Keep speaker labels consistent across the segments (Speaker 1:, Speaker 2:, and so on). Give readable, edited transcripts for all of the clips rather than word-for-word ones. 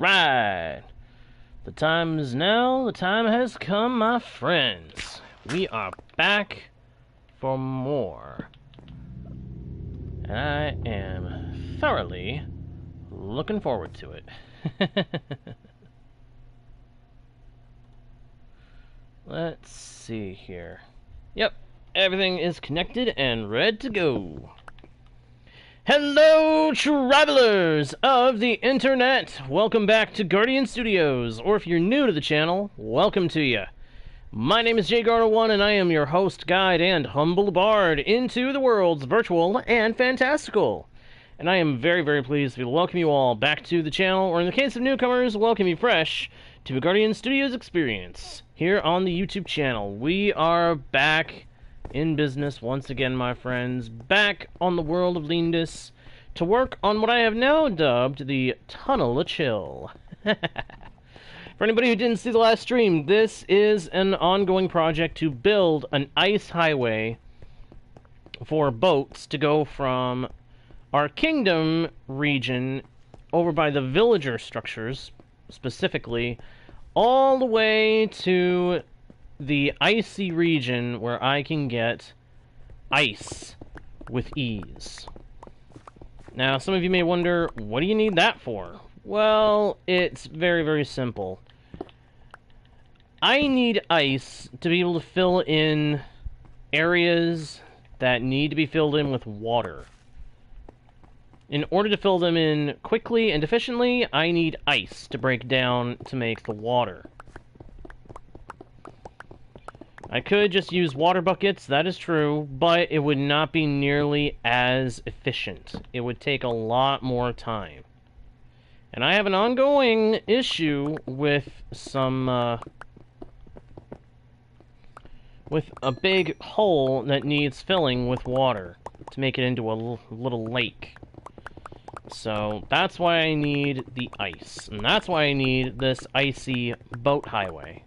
Speaker 1: Right. The time is now. The time has come, my friends. We are back for more. And I am thoroughly looking forward to it. Let's see here. Yep, everything is connected and ready to go. Hello, travelers of the internet! Welcome back to Guardian Studios, or if you're new to the channel, welcome to you. My name is JGarner1, and I am your host, guide, and humble bard into the worlds virtual and fantastical. And I am very, very pleased to welcome you all back to the channel, or in the case of newcomers, welcome you fresh to a Guardian Studios experience here on the YouTube channel. We are back in business once again, my friends, back on the world of Lyndas to work on what I have now dubbed the Tunnel of Chill. For anybody who didn't see the last stream, this is an ongoing project to build an ice highway for boats to go from our kingdom region over by the villager structures, specifically, all the way to the icy region where I can get ice with ease. Now, some of you may wonder, what do you need that for? Well, it's very, very simple. I need ice to be able to fill in areas that need to be filled in with water. In order to fill them in quickly and efficiently, I need ice to break down to make the water. I could just use water buckets, that is true, but it would not be nearly as efficient. It would take a lot more time. And I have an ongoing issue with with a big hole that needs filling with water to make it into a little lake. So that's why I need the ice, and that's why I need this icy boat highway.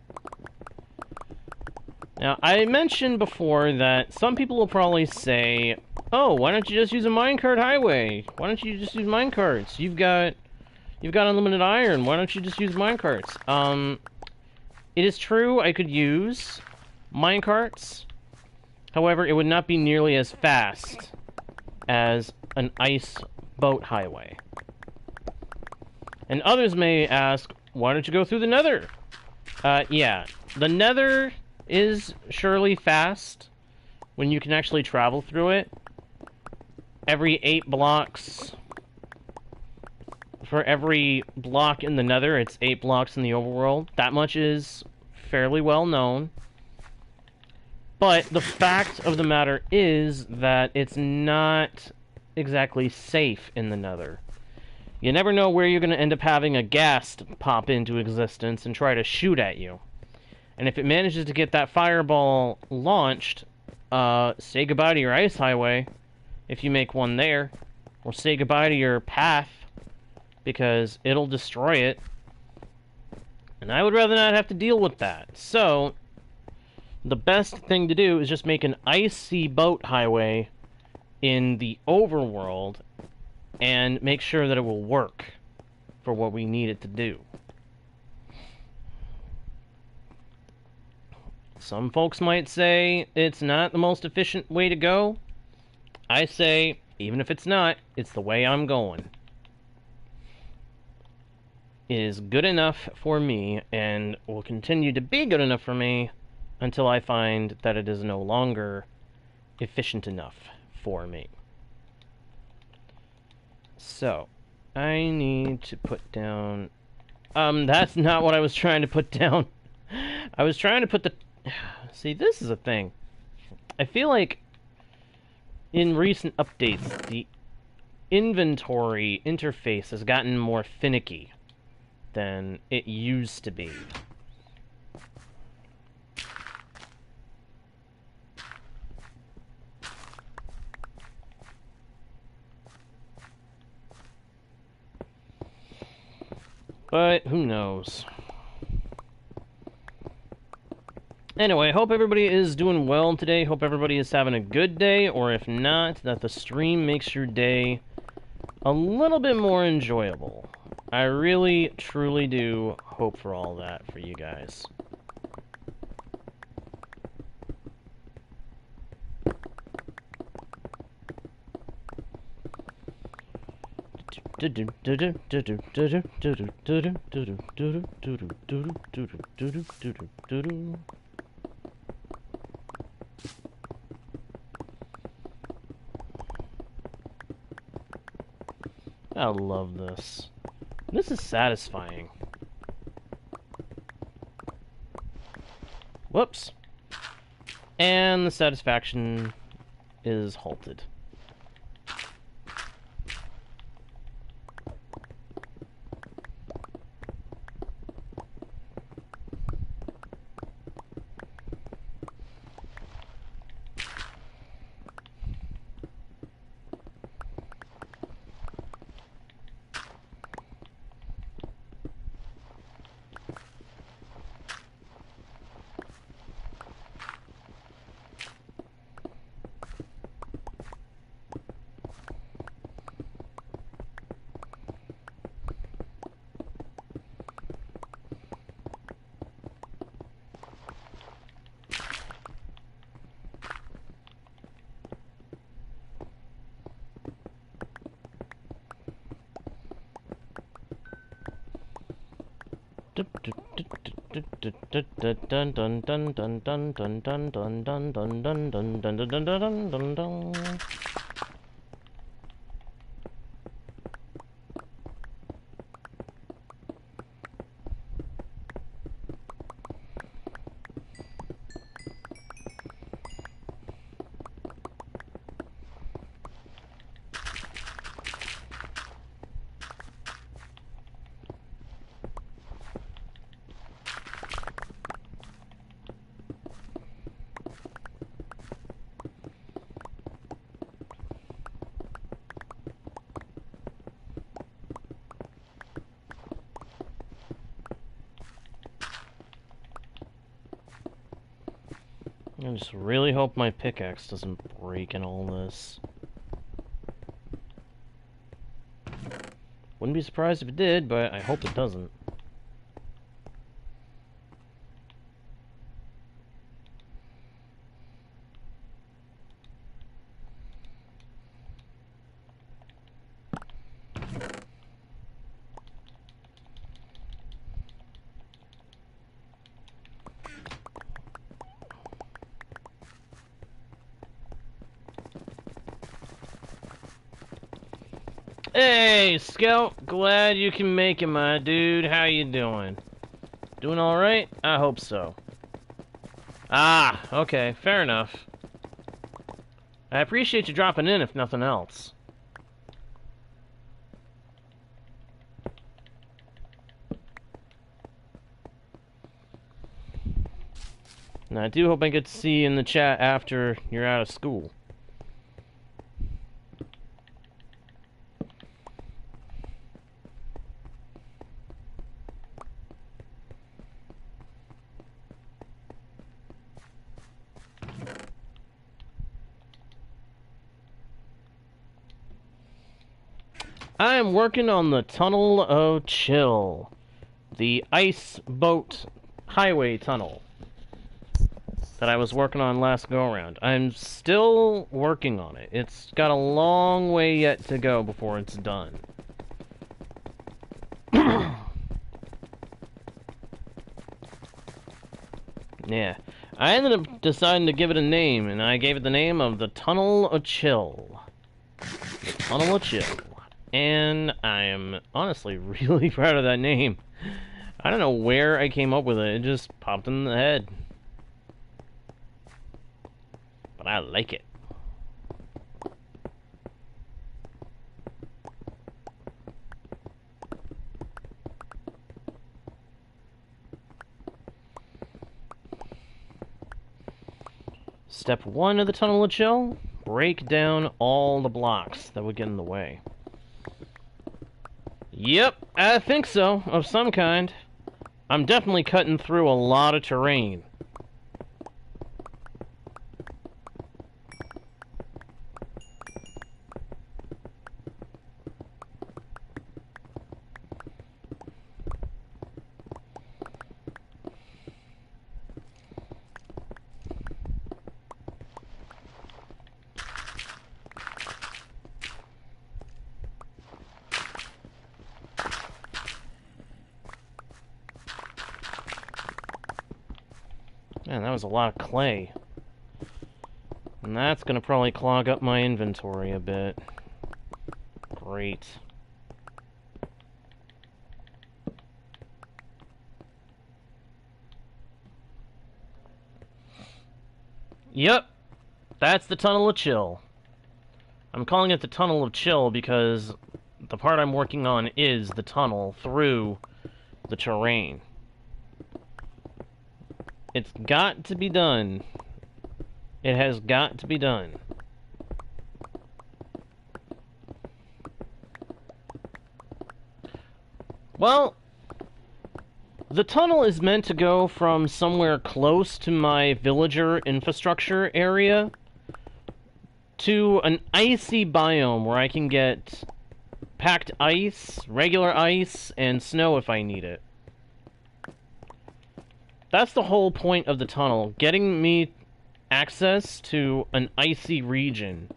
Speaker 1: Now, I mentioned before that some people will probably say, oh, why don't you just use a minecart highway? Why don't you just use minecarts? You've got unlimited iron, why don't you just use minecarts? It is true I could use minecarts, however, it would not be nearly as fast as an ice boat highway. And others may ask, why don't you go through the nether? Yeah, the nether is surely fast when you can actually travel through it. Every 8 blocks, for every block in the nether, it's 8 blocks in the overworld. That much is fairly well known. But the fact of the matter is that it's not exactly safe in the nether. You never know where you're going to end up having a ghast pop into existence and try to shoot at you. And if it manages to get that fireball launched, say goodbye to your ice highway, if you make one there, or say goodbye to your path, because it'll destroy it. And I would rather not have to deal with that. So, the best thing to do is just make an icy boat highway in the overworld, and make sure that it will work for what we need it to do. Some folks might say it's not the most efficient way to go. I say, even if it's not, it's the way I'm going. It is good enough for me, and will continue to be good enough for me until I find that it is no longer efficient enough for me. So, I need to put down... that's not what I was trying to put down. I was trying to put the... See, this is a thing. I feel like in recent updates, the inventory interface has gotten more finicky than it used to be. But who knows? Anyway, hope everybody is doing well today. Hope everybody is having a good day, or if not, that the stream makes your day a little bit more enjoyable. I really, truly do hope for all that for you guys. I love this. This is satisfying. Whoops. And the satisfaction is halted. I just really hope my pickaxe doesn't break in all this. Wouldn't be surprised if it did, but I hope it doesn't. Hey, Scout, glad you can make it, my dude. How you doing? Doing alright? I hope so. Ah, okay, fair enough. I appreciate you dropping in, if nothing else. And I do hope I get to see you in the chat after you're out of school. I am working on the Tunnel of Chill, the ice boat highway tunnel that I was working on last go-around. I'm still working on it. It's got a long way yet to go before it's done. Yeah. I ended up deciding to give it a name, and I gave it the name of the Tunnel of Chill. The Tunnel of Chill. And I am honestly really proud of that name. I don't know where I came up with it. It just popped in the head. But I like it. Step 1 of the Tunnel of Chill, break down all the blocks that would get in the way. Yep, I think so, of some kind. I'm definitely cutting through a lot of terrain. Man, that was a lot of clay. And that's gonna probably clog up my inventory a bit. Great. Yep, that's the Tunnel of Chill. I'm calling it the Tunnel of Chill because the part I'm working on is the tunnel through the terrain. It's got to be done. It has got to be done. Well, the tunnel is meant to go from somewhere close to my villager infrastructure area to an icy biome where I can get packed ice, regular ice, and snow if I need it. That's the whole point of the tunnel, getting me access to an icy region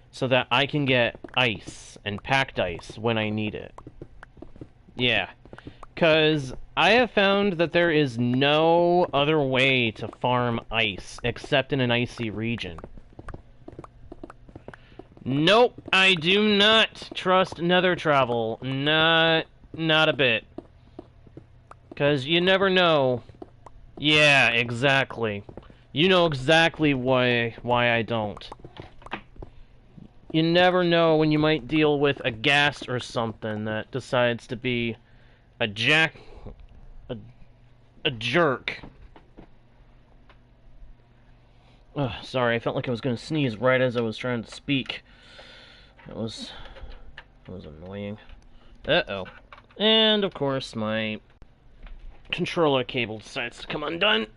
Speaker 1: so that I can get ice and packed ice when I need it. Yeah, because I have found that there is no other way to farm ice except in an icy region. Nope, I do not trust nether travel. Not a bit. Because you never know. Yeah, exactly. You know exactly why I don't. You never know when you might deal with a ghast or something that decides to be a jerk. Ugh, sorry, I felt like I was going to sneeze right as I was trying to speak. That was annoying. Uh-oh. And, of course, my controller cable decides to come undone.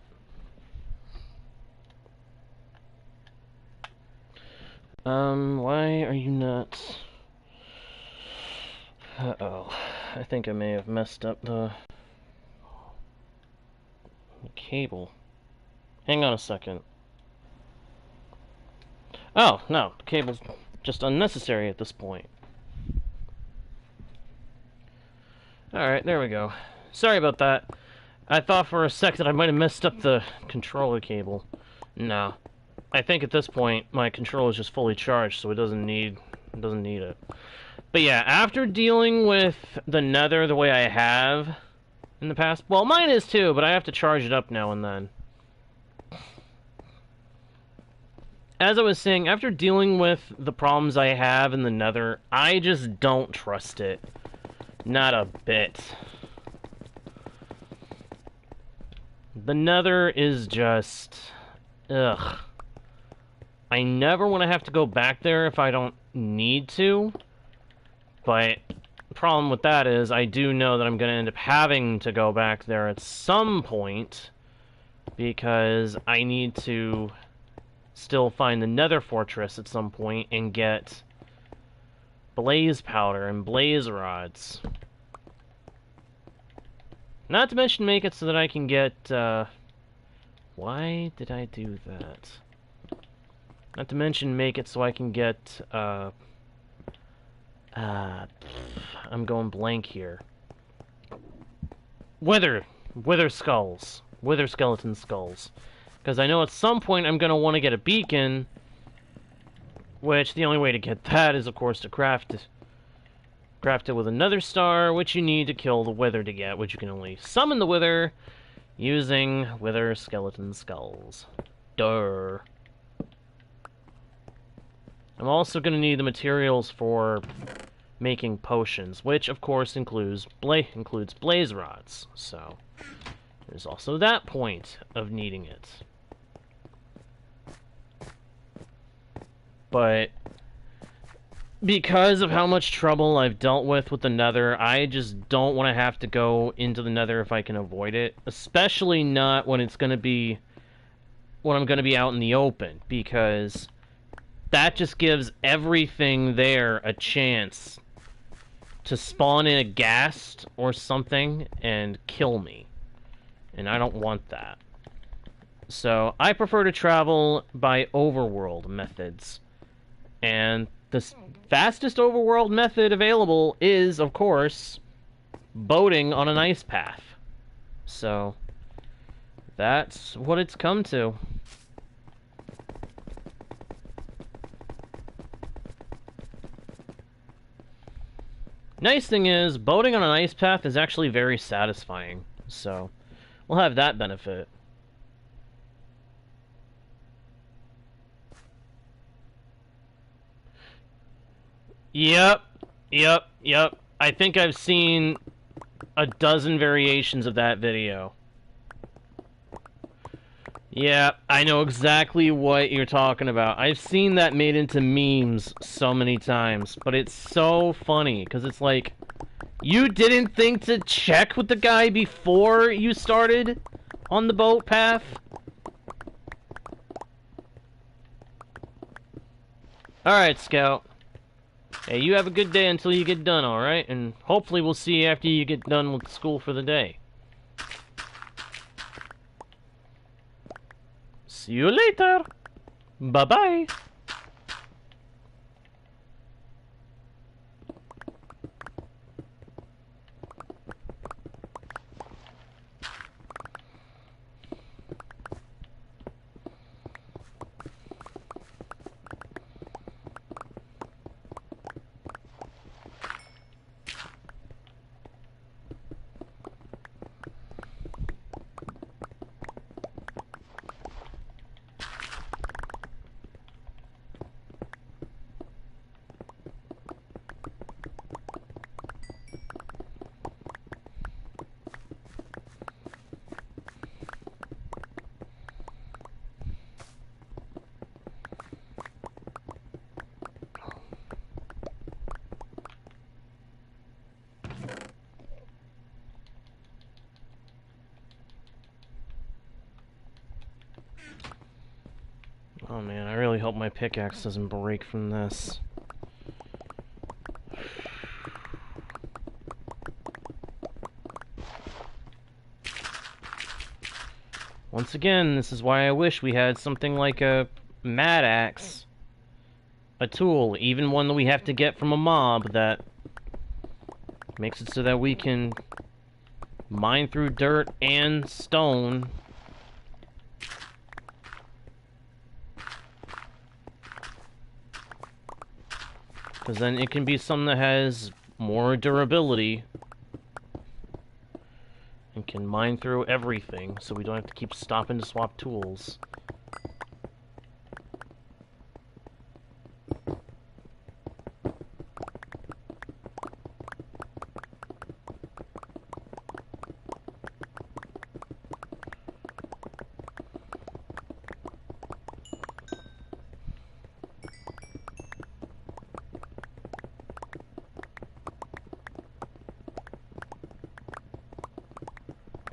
Speaker 1: Why are you not... Uh-oh. I think I may have messed up the cable. Hang on a second. Oh, no. The cable's just unnecessary at this point. Alright, there we go. Sorry about that. I thought for a sec that I might have messed up the controller cable. No. I think at this point my controller is just fully charged, so it doesn't need it. But yeah, after dealing with the nether the way I have in the past, well, mine is too, but I have to charge it up now and then. As I was saying, after dealing with the problems I have in the nether, I just don't trust it. Not a bit. The nether is just... ugh. I never want to have to go back there if I don't need to. But the problem with that is I do know that I'm going to end up having to go back there at some point. Because I need to still find the nether fortress at some point and get blaze powder and blaze rods. Not to mention make it so that I can get, why did I do that? Not to mention make it so I can get, I'm going blank here. Wither skulls. Wither skeleton skulls. Because I know at some point I'm going to want to get a beacon, which the only way to get that is, of course, to craft it. Craft it with another star, which you need to kill the wither to get, which you can only summon the wither using wither skeleton skulls. Duh. I'm also going to need the materials for making potions, which, of course, includes blaze rods. So, there's also that point of needing it. But because of how much trouble I've dealt with the nether, I just don't want to have to go into the nether if I can avoid it. Especially not when it's going to be... when I'm going to be out in the open, because that just gives everything there a chance to spawn in a ghast or something and kill me. And I don't want that. So, I prefer to travel by overworld methods. And the fastest overworld method available is, of course, boating on an ice path. So, That's what it's come to. Nice thing is, boating on an ice path is actually very satisfying, so we'll have that benefit. Yep. I think I've seen a dozen variations of that video. Yeah, I know exactly what you're talking about. I've seen that made into memes so many times, but it's so funny, because it's like, you didn't think to check with the guy before you started on the boat path? Alright, Scout. Hey, you have a good day until you get done, alright? And hopefully we'll see you after you get done with school for the day. See you later. Bye-bye. Oh man, I really hope my pickaxe doesn't break from this. Once again, this is why I wish we had something like a mad axe. A tool, even one that we have to get from a mob, that makes it so that we can mine through dirt and stone. Because then it can be something that has more durability and can mine through everything, so we don't have to keep stopping to swap tools.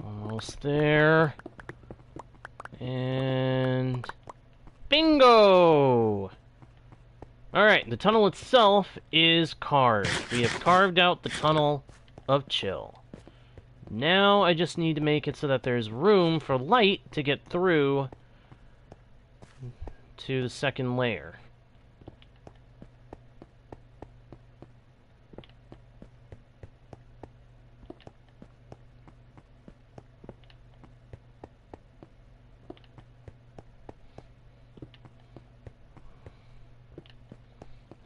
Speaker 1: Almost there. And bingo! Alright, the tunnel itself is carved. We have carved out the tunnel of chill. Now I just need to make it so that there's room for light to get through to the second layer.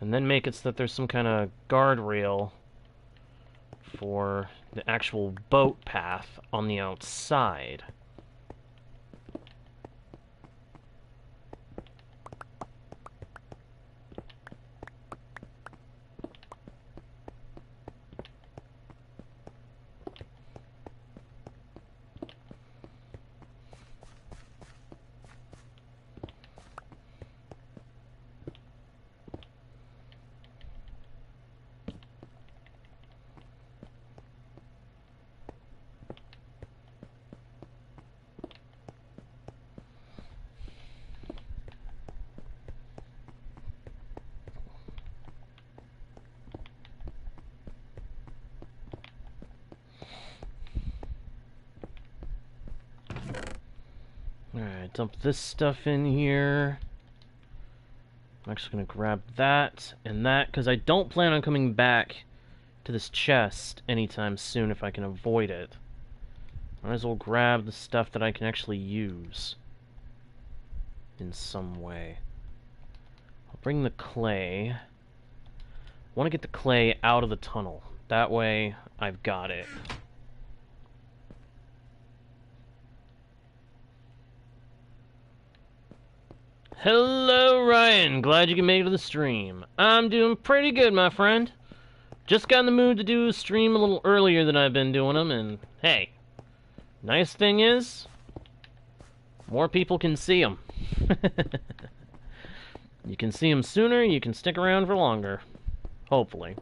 Speaker 1: And then make it so that there's some kind of guardrail for the actual boat path on the outside. Alright, dump this stuff in here. I'm actually going to grab that and that, because I don't plan on coming back to this chest anytime soon if I can avoid it. Might as well grab the stuff that I can actually use in some way. I'll bring the clay. I want to get the clay out of the tunnel. That way, I've got it. Hello, Ryan. Glad you can make it to the stream. I'm doing pretty good, my friend. Just got in the mood to do a stream a little earlier than I've been doing them, and hey, nice thing is, more people can see them. You can see them sooner, you can stick around for longer. Hopefully.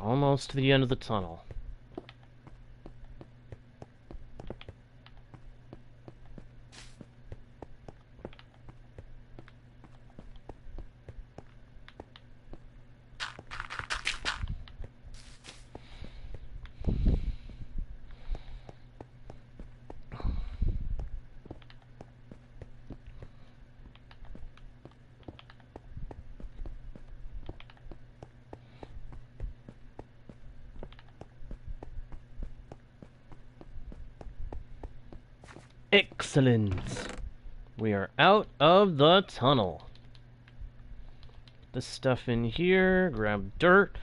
Speaker 1: Almost to the end of the tunnel. Excellent. We are out of the tunnel. This stuff in here, grab dirt,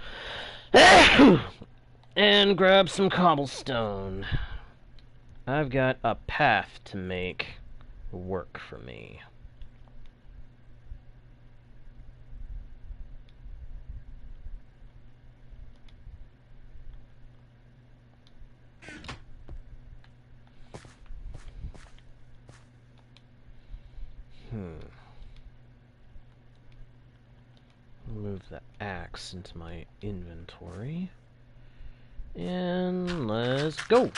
Speaker 1: and grab some cobblestone. I've got a path to make work for me. Move the axe into my inventory. And let's go!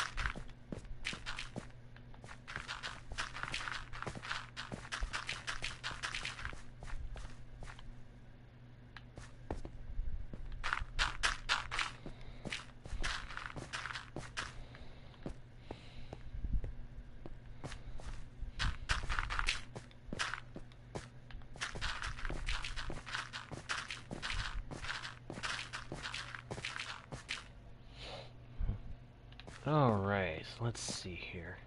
Speaker 1: Alright, let's see here.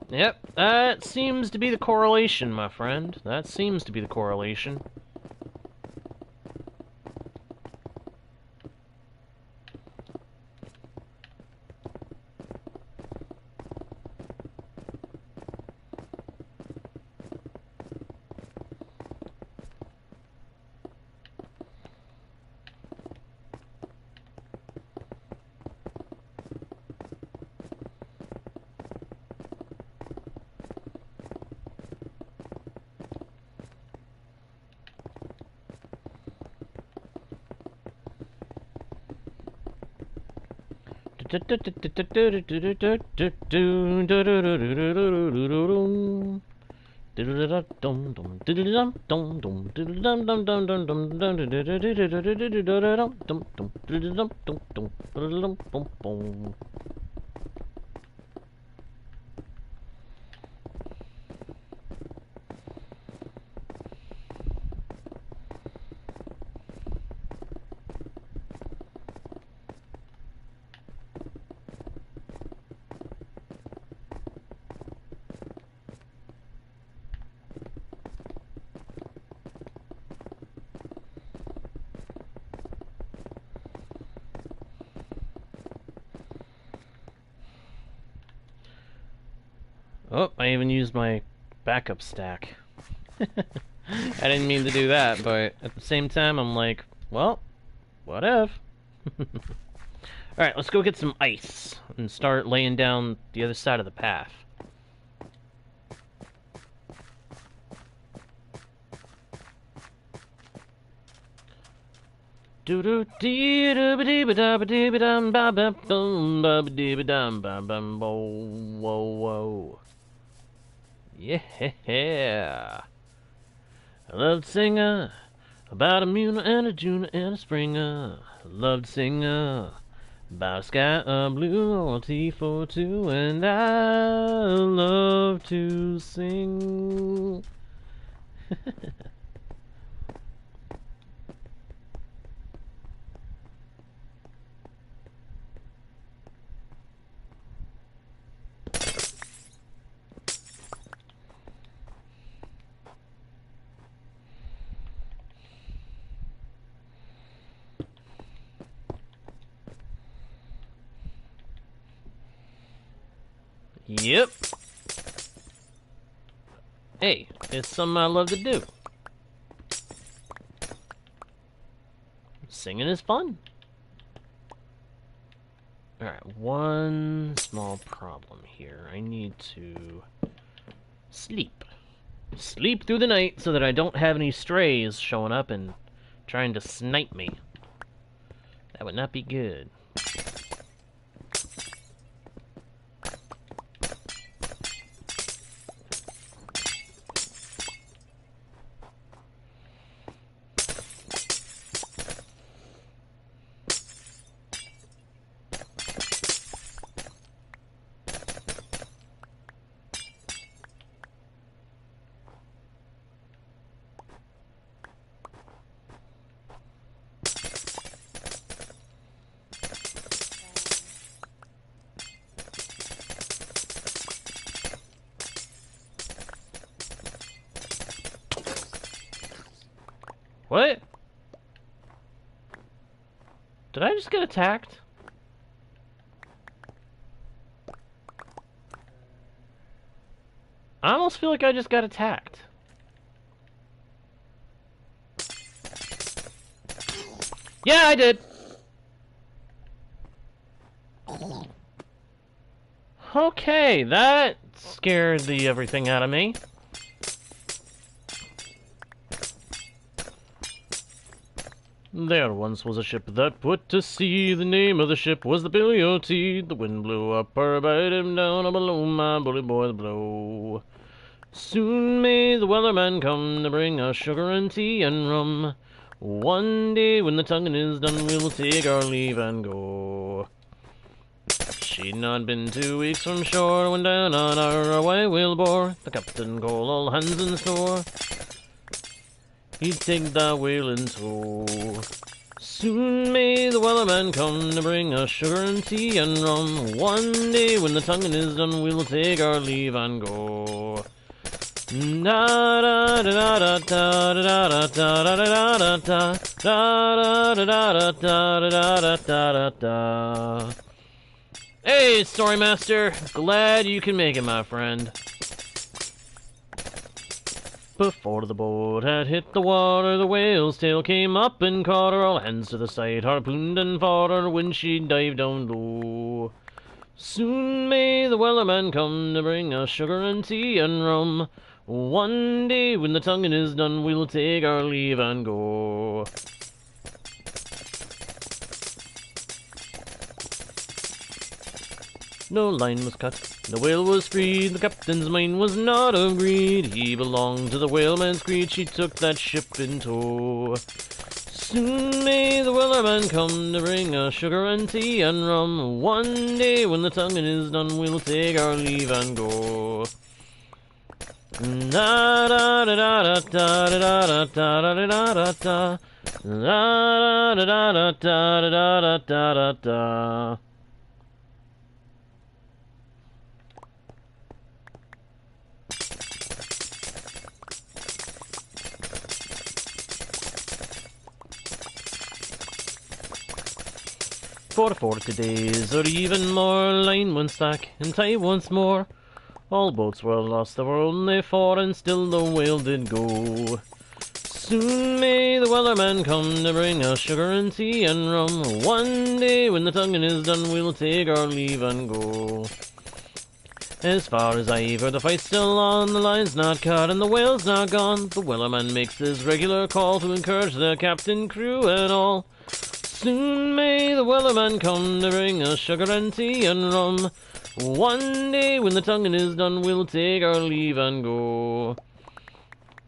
Speaker 1: Yep, that seems to be the correlation, my friend. That seems to be the correlation. Oh, I even used my backup stack. I didn't mean to do that, but at the same time, I'm like, well, what if? Alright, let's go get some ice and start laying down the other side of the path. Do do dee do ba dee ba da ba dee ba dum ba ba boom ba ba dee ba dum ba bum whoa whoa whoa. Yeah. I love to sing about a Muna and a Juna and a Springer. I love to sing about a sky blue or a T for two, and I love to sing. Yep. Hey, it's something I love to do. Singing is fun. Alright, one small problem here. I need to sleep. Sleep through the night so that I don't have any strays showing up and trying to snipe me. That would not be good. What? Did I just get attacked? I almost feel like I just got attacked. Yeah, I did. Okay, that scared the everything out of me. There once was a ship that put to sea. The name of the ship was the Billy O.T. The wind blew up her, bite him down, below my bully boy the blow. Soon may the weatherman come to bring us sugar and tea and rum. One day when the tonguing is done, we'll take our leave and go. She'd not been 2 weeks from shore when down on our white whale bore. The captain called all hands in store. He'd take that whale in tow. Soon may the weatherman come to bring us sugar and tea and rum. One day when the tonguing is done, we'll take our leave and go. Da da da da da da da da da da da da da da da da da da. Hey, Storymaster! Glad you can make it, my friend. Before the boat had hit the water, the whale's tail came up and caught her. All hands to the side, harpooned and fought her when she dived down low. Soon may the wellerman come to bring us sugar and tea and rum. One day when the tonguing is done, we'll take our leave and go. No line was cut, the whale was freed. The captain's mind was not of greed. He belonged to the whaleman's creed. She took that ship in tow. Soon may the wellerman come to bring us sugar and tea and rum. One day when the tonguing is done, we'll take our leave and go. Da da da da da da da da da da da da da da da da da da da. For 40 days, or even more, line went slack and tight once more. All boats were lost, the world and they fought, and still the whale did go. Soon may the wellerman come to bring us sugar and tea and rum. One day when the tonguing is done, we'll take our leave and go. As far as I've heard, the fight's still on, the line's not cut, and the whale's not gone. The Wellerman makes his regular call to encourage the captain, crew, and all. Soon may the Wellerman come to bring us sugar and tea and rum. One day when the tonguing is done, we'll take our leave and go.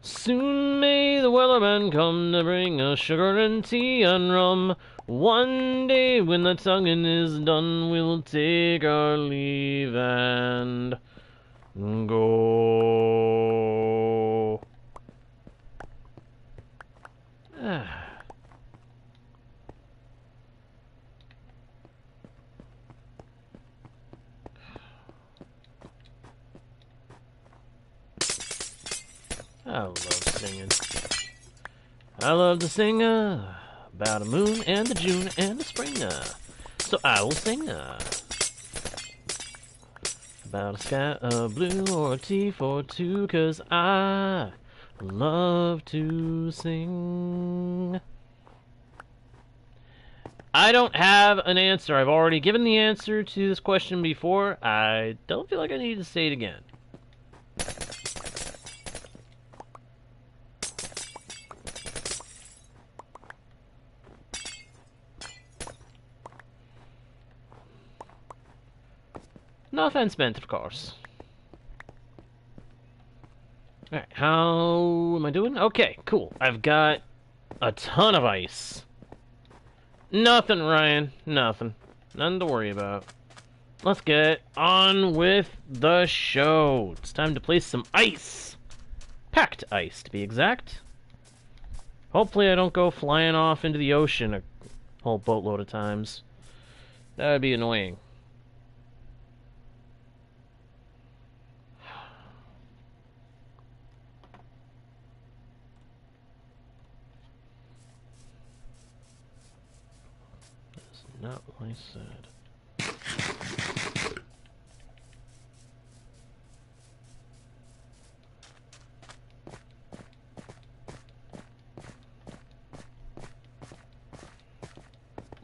Speaker 1: Soon may the Wellerman come to bring us sugar and tea and rum. One day when the tonguing is done, we'll take our leave and go. I love singing. I love to sing about a moon and the June and the spring. So I will sing about a sky of blue or a tea for two, 'cause I love to sing. I don't have an answer. I've already given the answer to this question before. I don't feel like I need to say it again. No offense meant, of course. Alright, how am I doing? Okay, cool. I've got a ton of ice. Nothing, Ryan. Nothing. Nothing to worry about. Let's get on with the show. It's time to place some ice. Packed ice, to be exact. Hopefully I don't go flying off into the ocean a whole boatload of times. That would be annoying. Not what I said.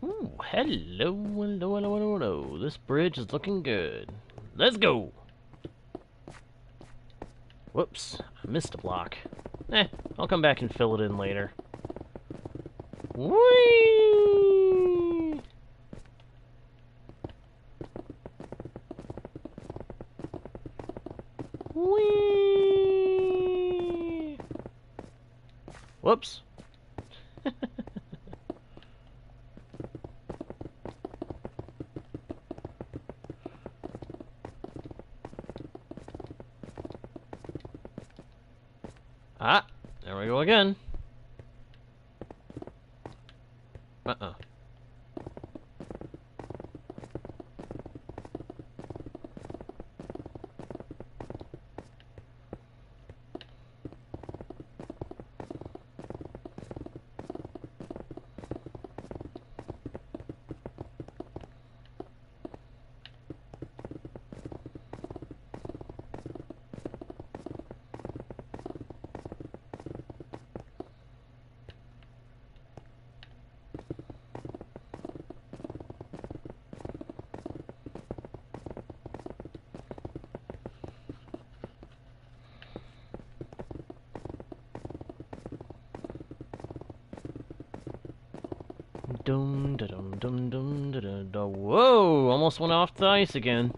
Speaker 1: Ooh, hello. This bridge is looking good. Let's go. Whoops, I missed a block. I'll come back and fill it in later. Whee! Whee! Whoops. Ah, there we go again. Uh-uh. Dum da dum dum dum da da da. Whoa! Almost went off the ice again.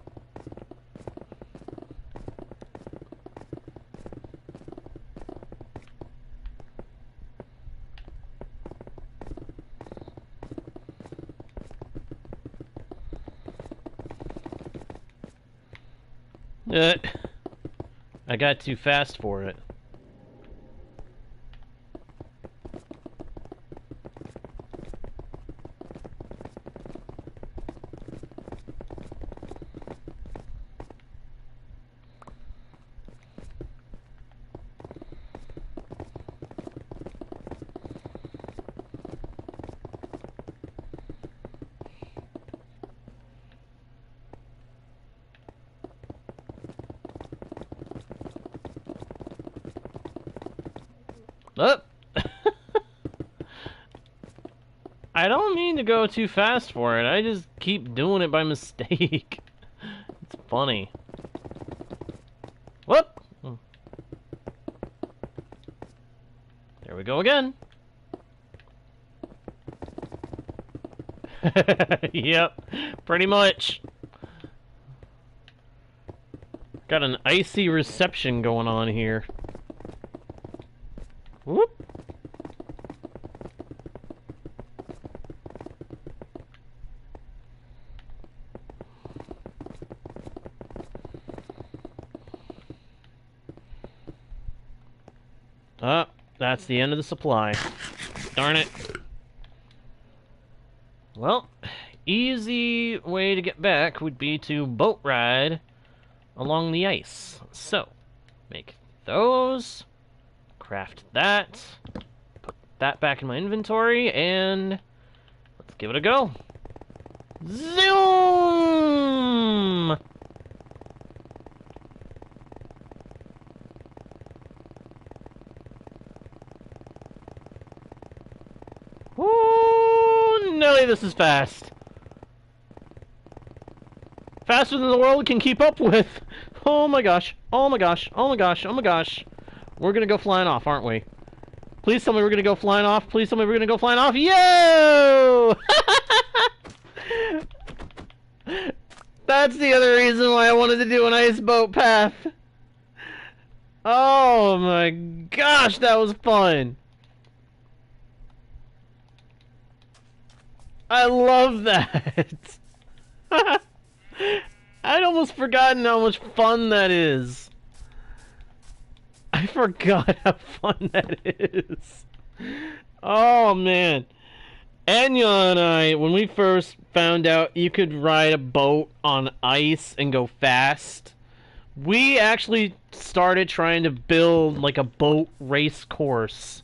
Speaker 1: I got too fast for it. Oh. I don't mean to go too fast for it. I just keep doing it by mistake. It's funny. we go again. Yep, pretty much. Got an icy reception going on here. Whoop. Ah, that's the end of the supply. Darn it. Well, easy way to get back would be to boat ride along the ice. So, make those, craft that, put that back in my inventory, and let's give it a go. Zoom! Ooh, Nelly, this is fast. Faster than the world can keep up with. Oh my gosh. Oh my gosh. Oh my gosh. Oh my gosh. We're gonna go flying off, aren't we? Please tell me we're gonna go flying off. Please tell me we're gonna go flying off. Yo! That's the other reason why I wanted to do an ice boat path. Oh my gosh, that was fun. I love that. I'd almost forgotten how much fun that is. I forgot how fun that is. Oh, man. Anya and I, when we first found out you could ride a boat on ice and go fast, we actually started trying to build, like, a boat race course.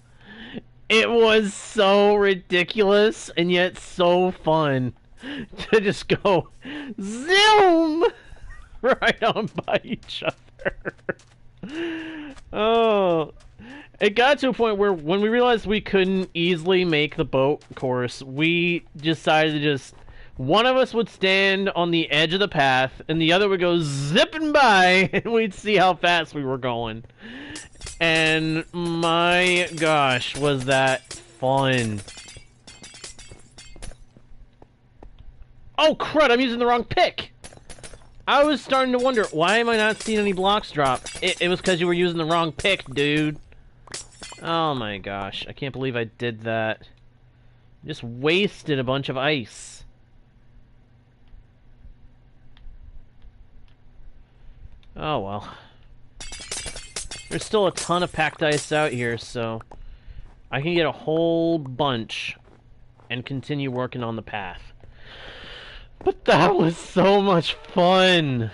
Speaker 1: It was so ridiculous and yet so fun to just go zoom right on by each other. Oh, it got to a point where when we realized we couldn't easily make the boat course, we decided to just, one of us would stand on the edge of the path and the other would go zipping by and we'd see how fast we were going. And my gosh, was that fun. Oh crud, I'm using the wrong pick! I was starting to wonder, why am I not seeing any blocks drop? It was because you were using the wrong pick, dude. Oh my gosh, I can't believe I did that. Just wasted a bunch of ice. Oh well. There's still a ton of packed ice out here, so I can get a whole bunch and continue working on the path. But that was so much fun!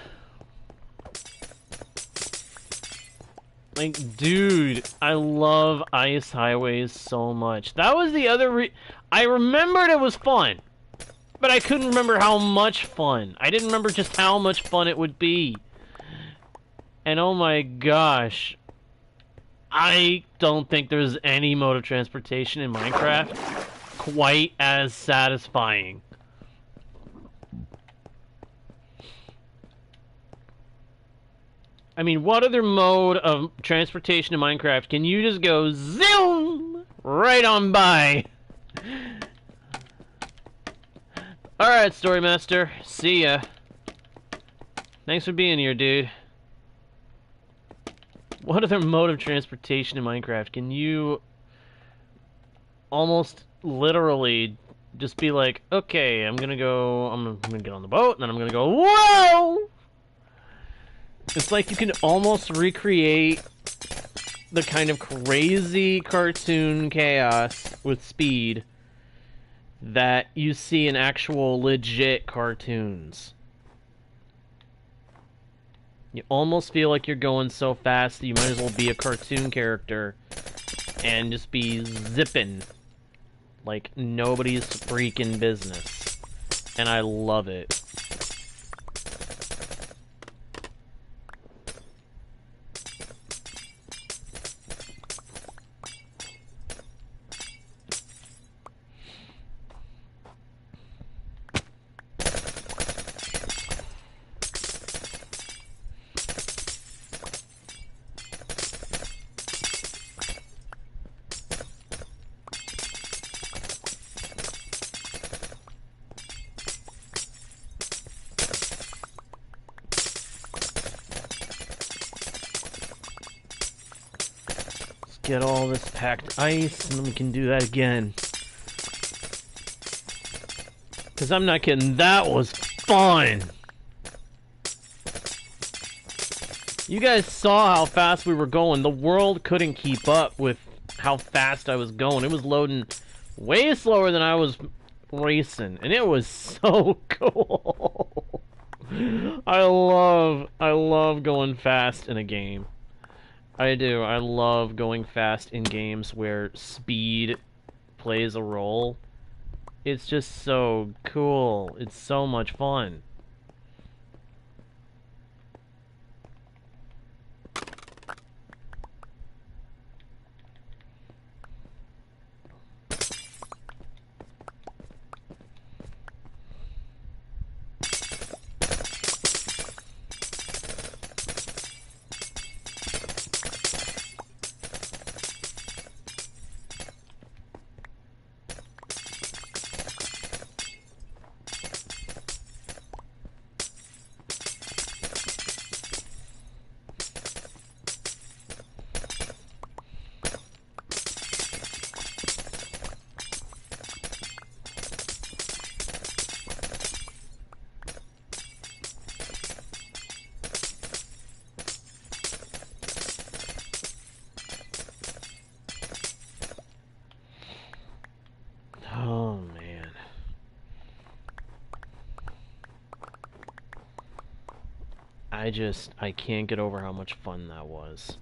Speaker 1: Like, dude, I love ice highways so much. That was the other I remembered it was fun, but I couldn't remember how much fun. I didn't remember just how much fun it would be. And oh my gosh, I don't think there's any mode of transportation in Minecraft quite as satisfying. I mean, what other mode of transportation in Minecraft can you just go zoom right on by? Alright, Story Master. See ya. Thanks for being here, dude. What other mode of transportation in Minecraft can you almost literally just be like, okay, I'm gonna get on the boat, and then I'm gonna go, whoa! It's like you can almost recreate the kind of crazy cartoon chaos with speed that you see in actual legit cartoons. You almost feel like you're going so fast that you might as well be a cartoon character and just be zipping like nobody's freaking business. And I love it. get all this packed ice, and then we can do that again. Because I'm not kidding, that was fun! You guys saw how fast we were going. The world couldn't keep up with how fast I was going. It was loading way slower than I was racing, and it was so cool. I love going fast in a game. I do. I love going fast in games where speed plays a role. It's just so cool. It's so much fun. Oh, man. I can't get over how much fun that was.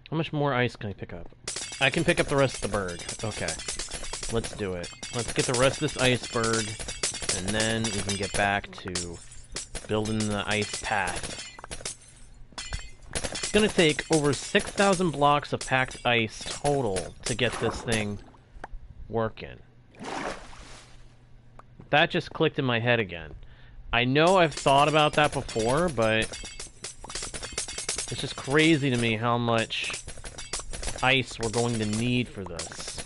Speaker 1: How much more ice can I pick up? I can pick up the rest of the berg. Okay. Let's do it. Let's get the rest of this iceberg, and then we can get back to building the ice path. It's gonna take over 6,000 blocks of packed ice total to get this thing working. That just clicked in my head again. I know I've thought about that before, but it's just crazy to me how much ice we're going to need for this.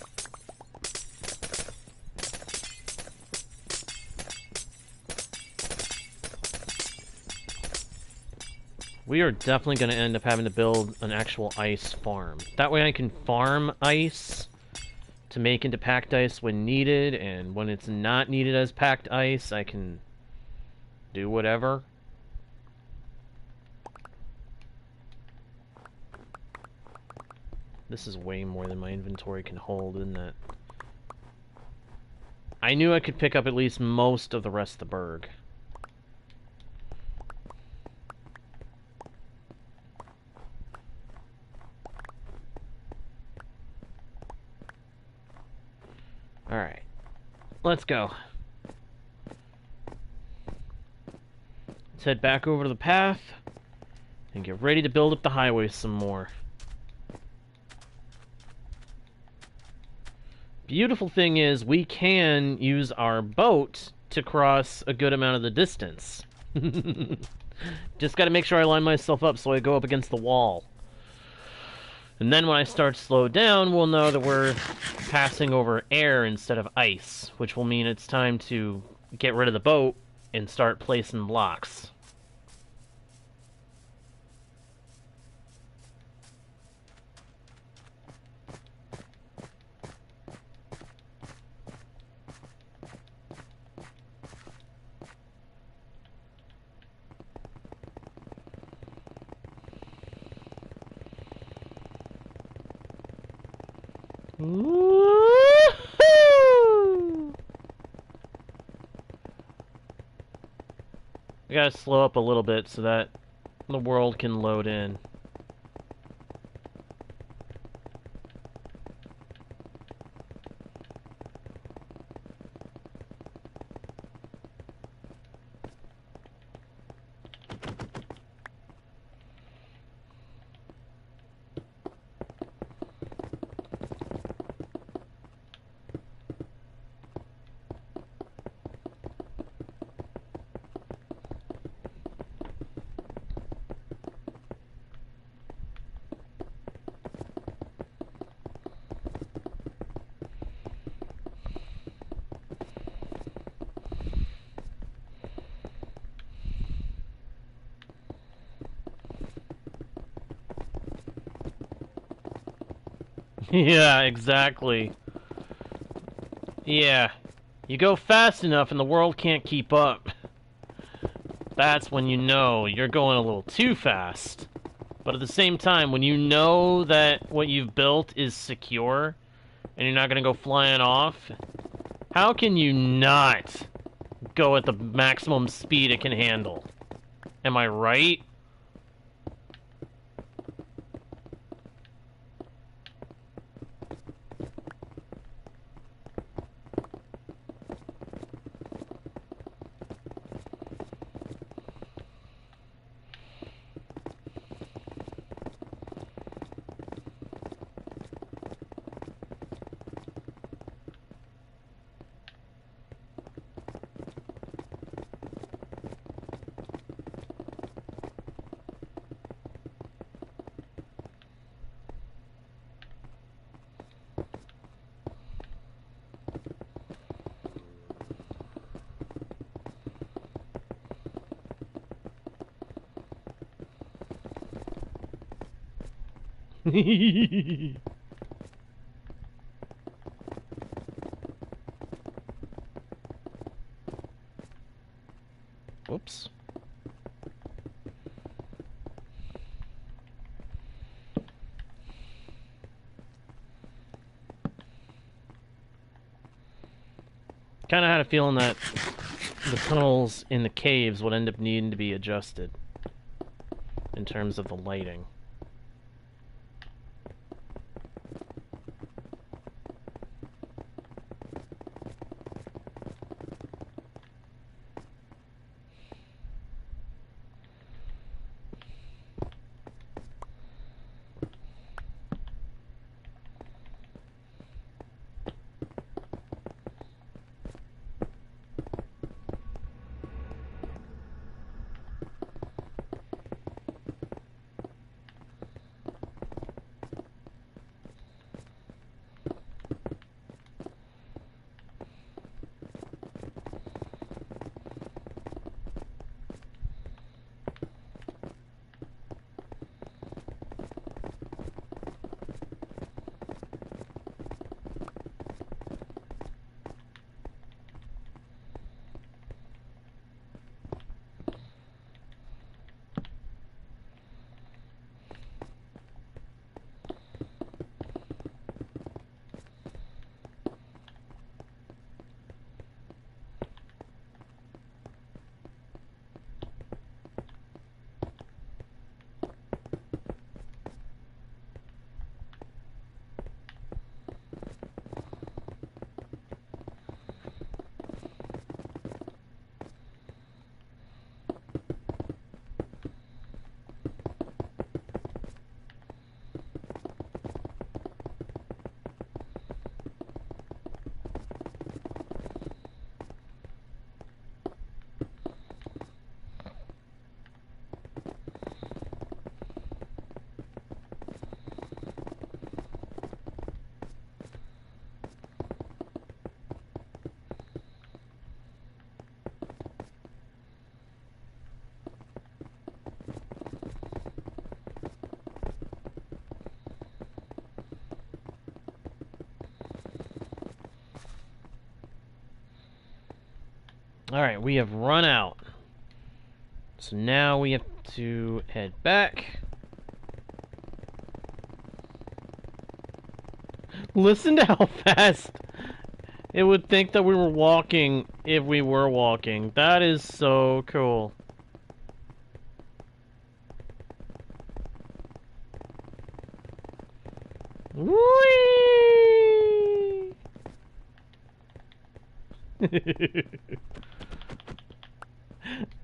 Speaker 1: We are definitely going to end up having to build an actual ice farm. That way I can farm ice to make into packed ice when needed, and when it's not needed as packed ice, I can do whatever. This is way more than my inventory can hold, isn't it? I knew I could pick up at least most of the rest of the berg. Alright. Let's go. Let's head back over to the path and get ready to build up the highway some more. Beautiful thing is, we can use our boat to cross a good amount of the distance. Just gotta make sure I line myself up so I go up against the wall. And then when I start to slow down, we'll know that we're passing over air instead of ice, which will mean it's time to get rid of the boat and start placing blocks. Woo-hoo! I gotta slow up a little bit so that the world can load in. Yeah, exactly. Yeah. You go fast enough and the world can't keep up. That's when you know you're going a little too fast. But at the same time, when you know that what you've built is secure and you're not going to go flying off, how can you not go at the maximum speed it can handle? Am I right? Oops. Kind of had a feeling that the tunnels in the caves would end up needing to be adjusted in terms of the lighting. Alright, we have run out. So now we have to head back. Listen to how fast it would think that we were walking if we were walking. That is so cool. Whee!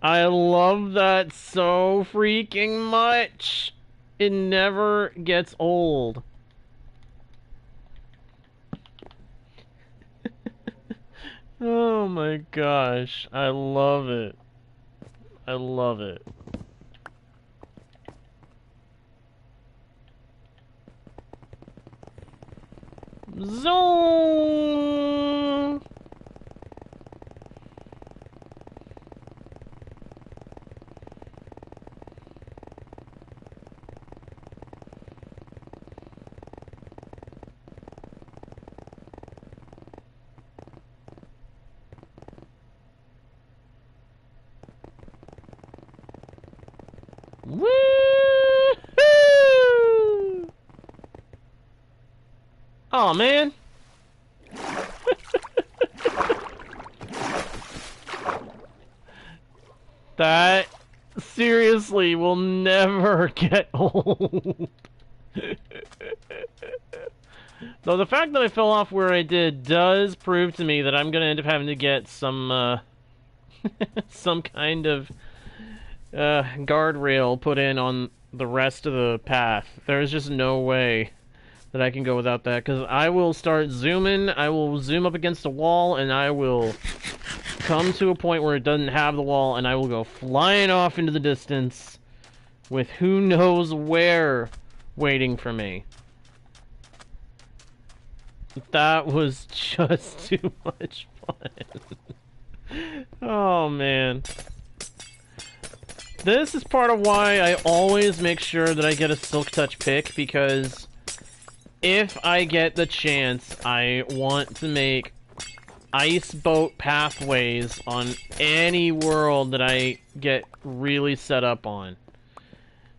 Speaker 1: I love that so freaking much. It never gets old. Oh my gosh, I love it. I love it. Zoom! Woo! Oh man. That seriously will never get old. Though the fact that I fell off where I did does prove to me that I'm gonna end up having to get some some kind of guardrail put in on the rest of the path. There's just no way that I can go without that, because I will start zooming, I will zoom up against a wall, and I will come to a point where it doesn't have the wall, and I will go flying off into the distance with who knows where waiting for me. That was just too much fun. Oh, man. This is part of why I always make sure that I get a Silk Touch pick, because if I get the chance, I want to make ice boat pathways on any world that I get really set up on.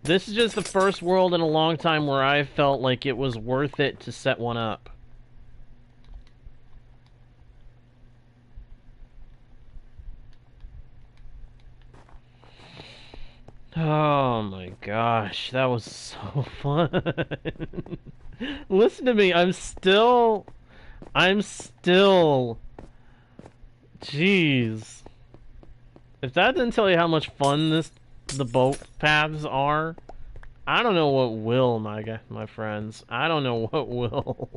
Speaker 1: This is just the first world in a long time where I felt like it was worth it to set one up. Oh my gosh, that was so fun. Listen to me, I'm still... Jeez. If that didn't tell you how much fun the boat paths are, I don't know what will, my friends. I don't know what will.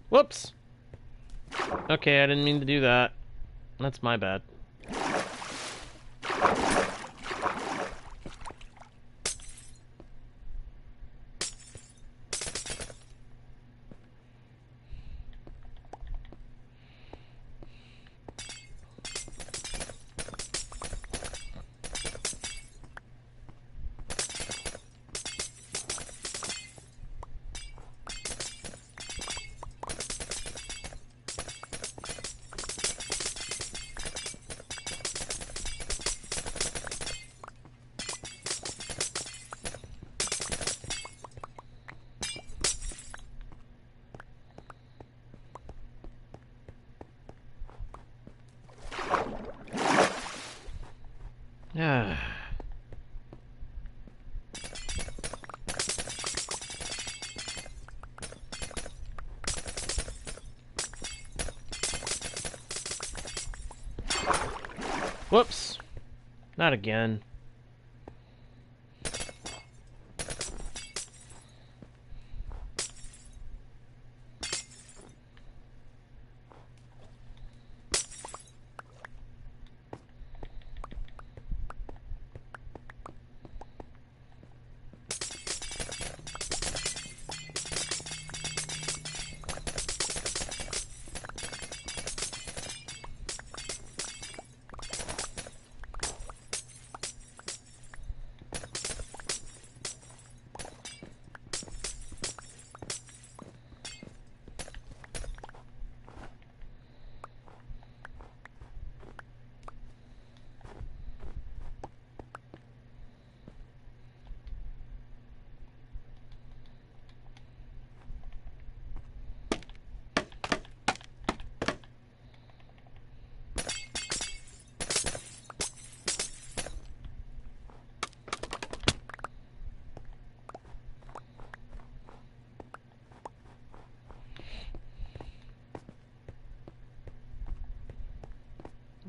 Speaker 1: Whoops! Okay, I didn't mean to do that. That's my bad. Yeah. Whoops. Not again.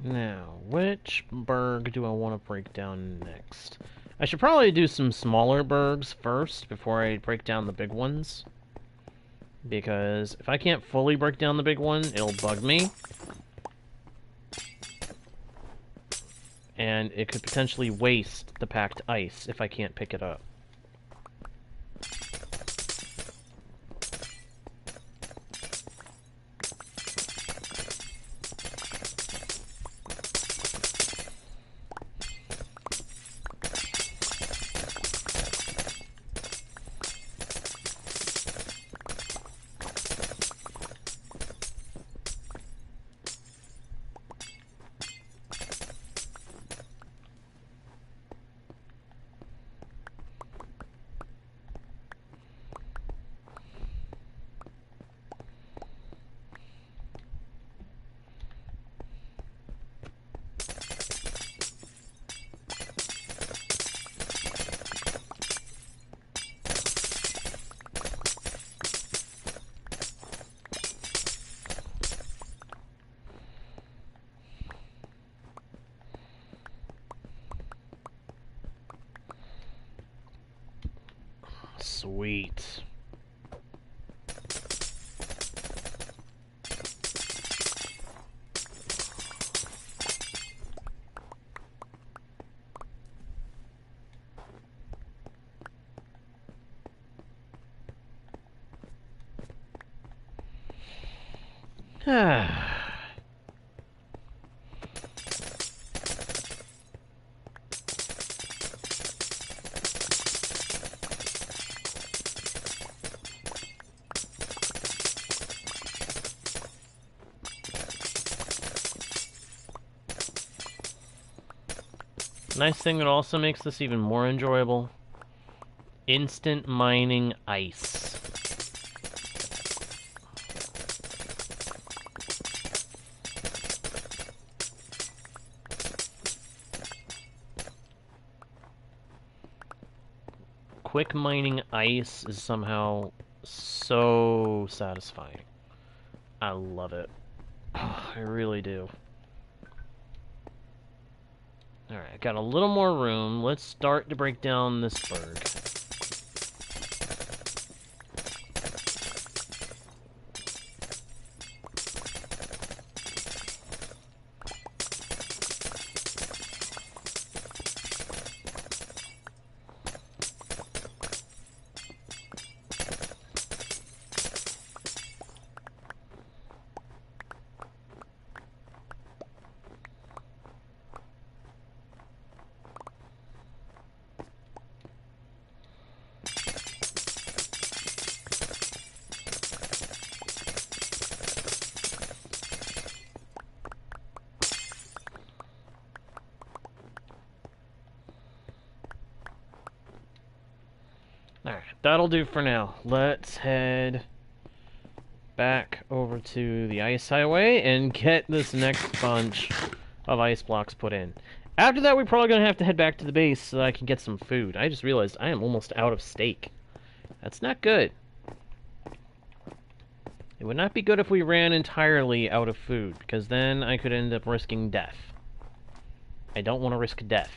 Speaker 1: Now, which berg do I want to break down next? I should probably do some smaller bergs first before I break down the big ones. Because if I can't fully break down the big one, it'll bug me. And it could potentially waste the packed ice if I can't pick it up. Sweet. Nice thing that also makes this even more enjoyable. Instant mining ice. Quick mining ice is somehow so satisfying. I love it. Oh, I really do. Alright, got a little more room. Let's start to break down this berg. Alright, that'll do for now. Let's head back over to the ice highway and get this next bunch of ice blocks put in. After that, we're probably going to have to head back to the base so that I can get some food. I just realized I am almost out of steak. That's not good. It would not be good if we ran entirely out of food, because then I could end up risking death. I don't want to risk death.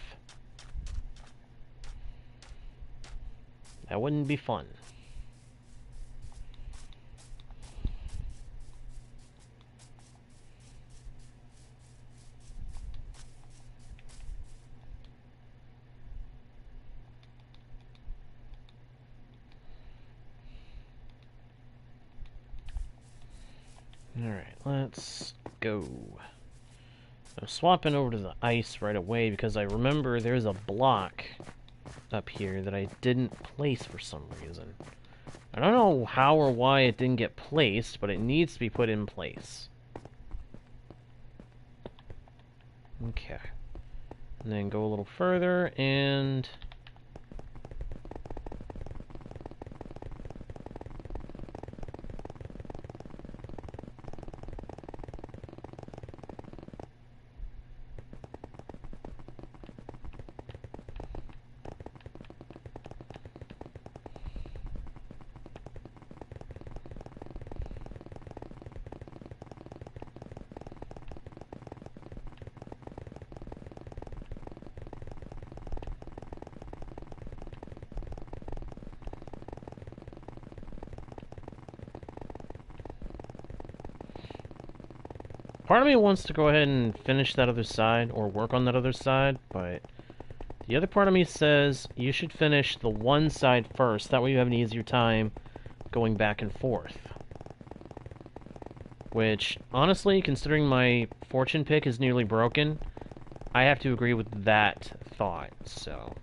Speaker 1: That wouldn't be fun. Alright, let's go. I'm swapping over to the ice right away because I remember there's a block up here that I didn't place for some reason. I don't know how or why it didn't get placed, but it needs to be put in place. Okay. And then go a little further and... part of me wants to go ahead and finish that other side, or work on that other side, but the other part of me says you should finish the one side first, that way you have an easier time going back and forth. Which, honestly, considering my fortune pick is nearly broken, I have to agree with that thought, so...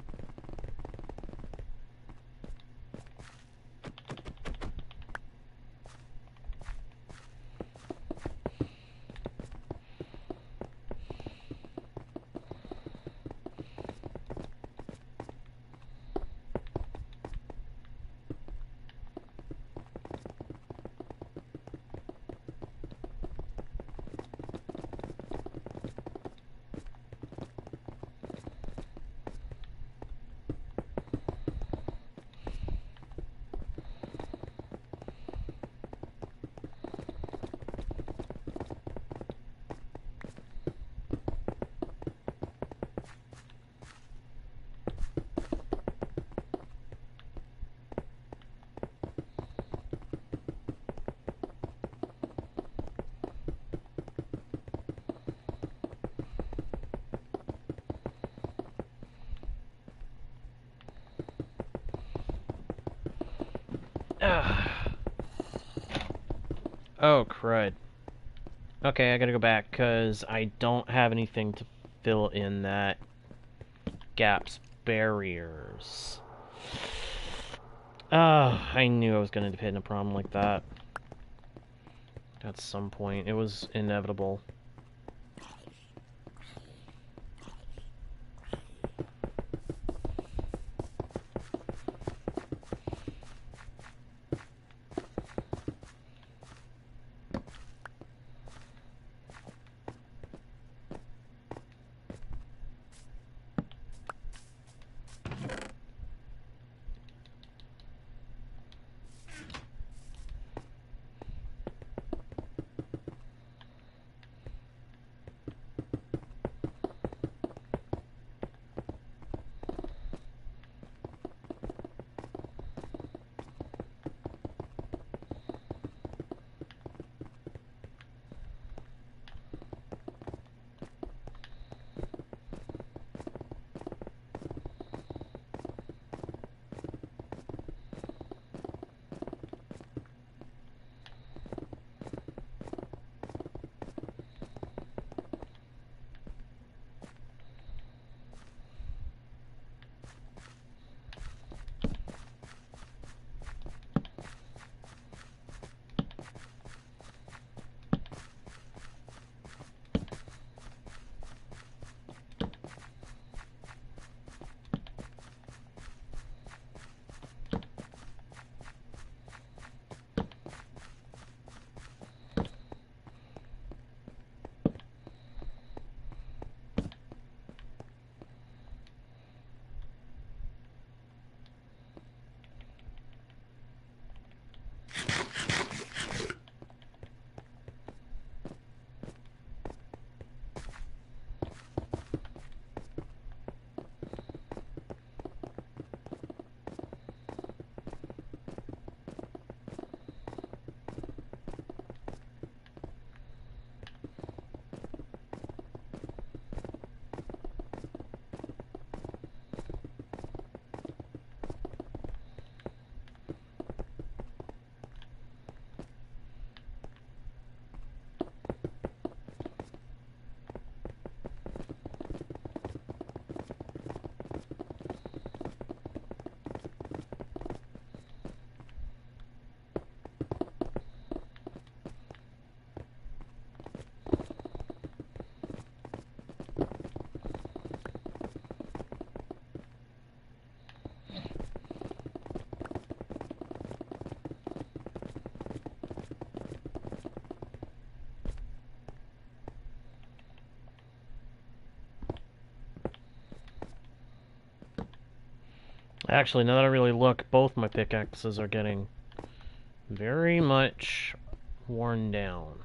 Speaker 1: Oh, crud. Okay, I gotta go back, because I don't have anything to fill in that gaps barriers. I knew I was gonna hit a problem like that. At some point. It was inevitable. Actually, now that I really look, both my pickaxes are getting very much worn down.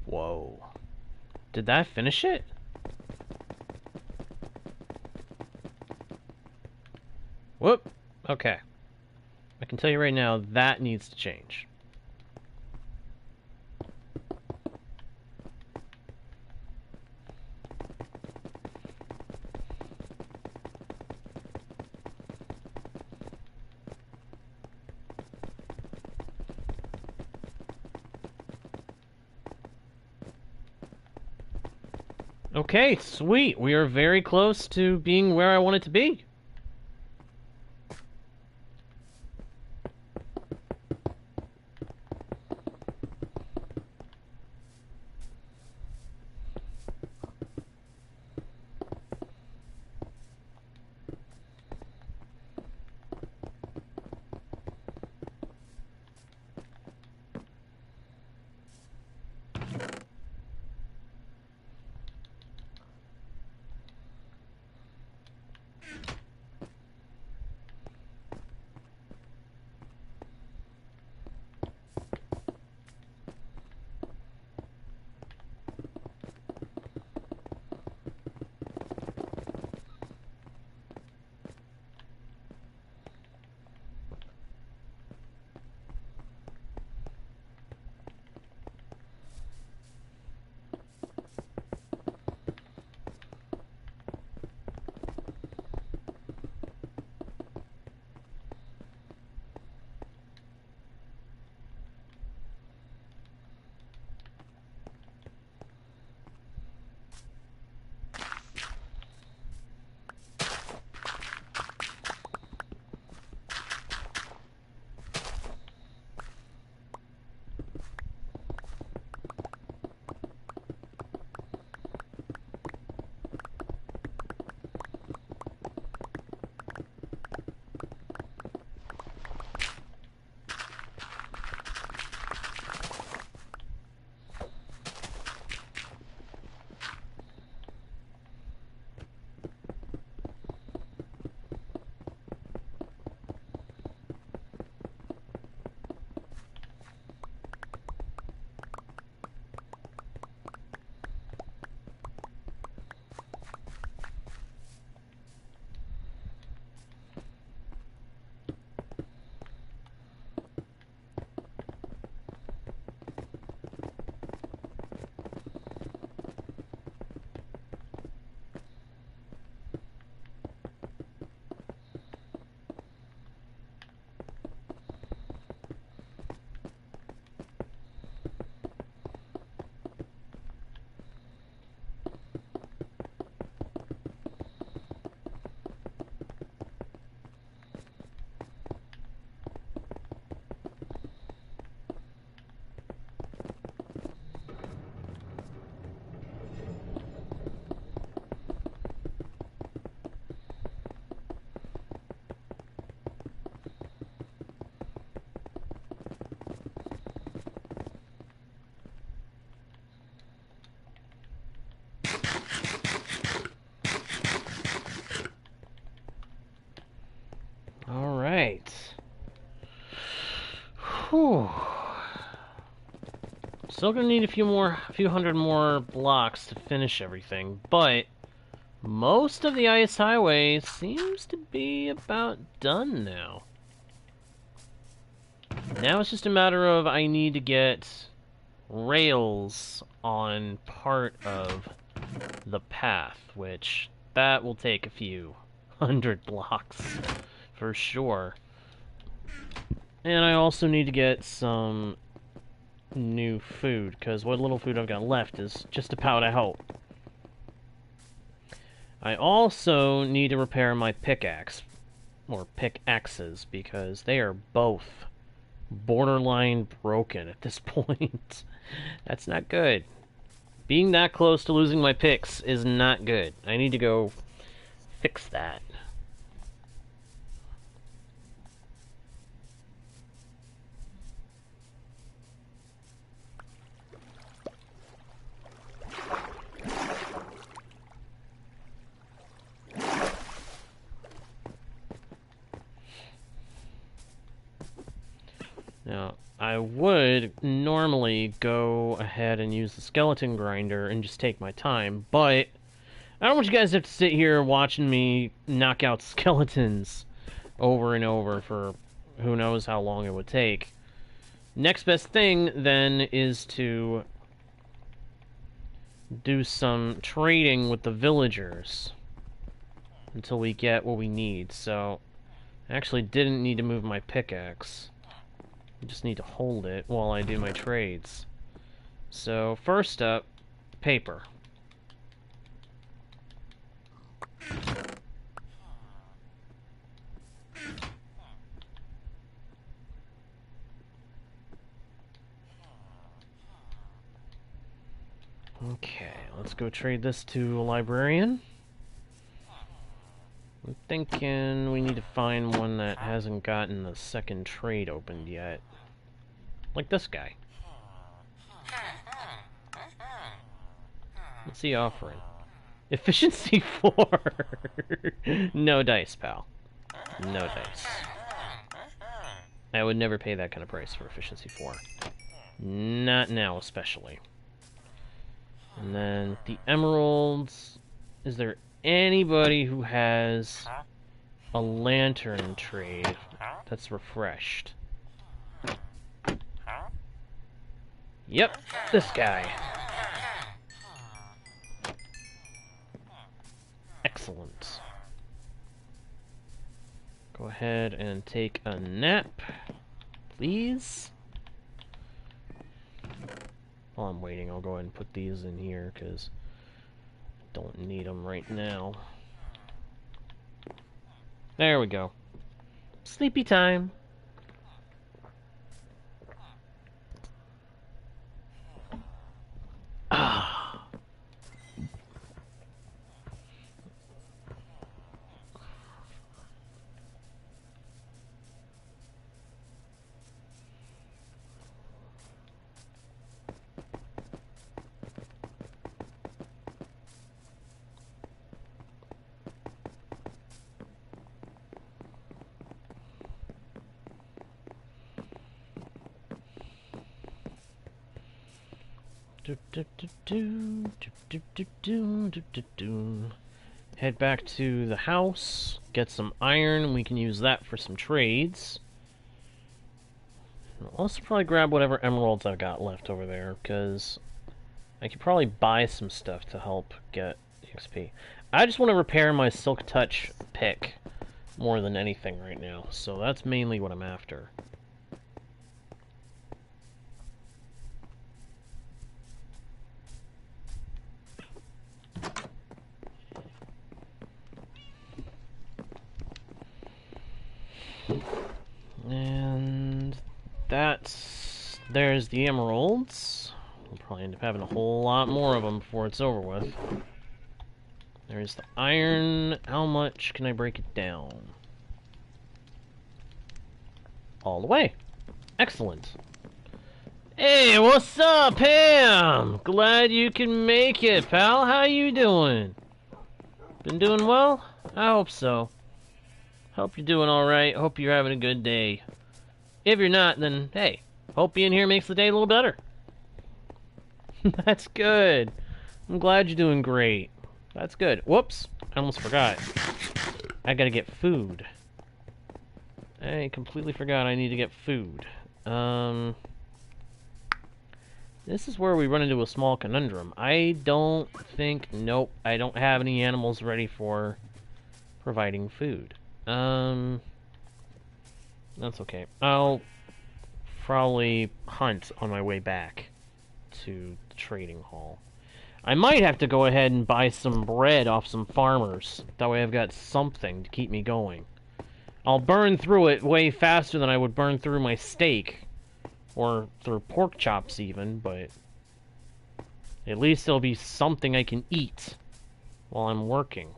Speaker 1: Whoa. Did that finish it? Whoop. Okay. I can tell you right now, that needs to change. Okay, sweet. We are very close to being where I want it to be. Whew. Still gonna need a few hundred more blocks to finish everything, but most of the ice highway seems to be about done now. Now it's just a matter of I need to get rails on part of the path, which that will take a few hundred blocks for sure. And I also need to get some new food, because what little food I've got left is just about out. I also need to repair my pickaxe, or pickaxes, because they are both borderline broken at this point. That's not good. Being that close to losing my picks is not good. I need to go fix that. Now, I would normally go ahead and use the skeleton grinder and just take my time, but I don't want you guys to have to sit here watching me knock out skeletons over and over for who knows how long it would take. Next best thing, then, is to do some trading with the villagers until we get what we need. So, I actually didn't need to move my pickaxe. I just need to hold it while I do my trades. So, first up, paper. Okay, let's go trade this to a librarian. I'm thinking we need to find one that hasn't gotten the second trade opened yet. Like this guy. What's he offering? Efficiency 4! No dice, pal. No dice. I would never pay that kind of price for efficiency 4. Not now, especially. And then the emeralds. Is there anybody who has a lantern trade that's refreshed? Yep, this guy. Excellent. Go ahead and take a nap, please. While I'm waiting, I'll go ahead and put these in here, because don't need them right now. There we go. Sleepy time. Ah. Head back to the house, get some iron, we can use that for some trades. I'll also probably grab whatever emeralds I've got left over there, because I could probably buy some stuff to help get XP. I just want to repair my Silk Touch pick more than anything right now, so that's mainly what I'm after. And there's the emeralds. We'll probably end up having a whole lot more of them before it's over with. There's the iron. How much can I break it down? All the way. Excellent. Hey, what's up, Pam? Glad you can make it, pal. How you doing? Been doing well? I hope so. Hope you're doing alright. Hope you're having a good day. If you're not, then hey, hope being here makes the day a little better. That's good. I'm glad you're doing great. That's good. Whoops, I almost forgot. I gotta get food. I completely forgot I need to get food. This is where we run into a small conundrum. I don't think... Nope, I don't have any animals ready for providing food. That's okay. I'll probably hunt on my way back to the trading hall. I might have to go ahead and buy some bread off some farmers. That way I've got something to keep me going. I'll burn through it way faster than I would burn through my steak. Or through pork chops even, but... At least there'll be something I can eat while I'm working.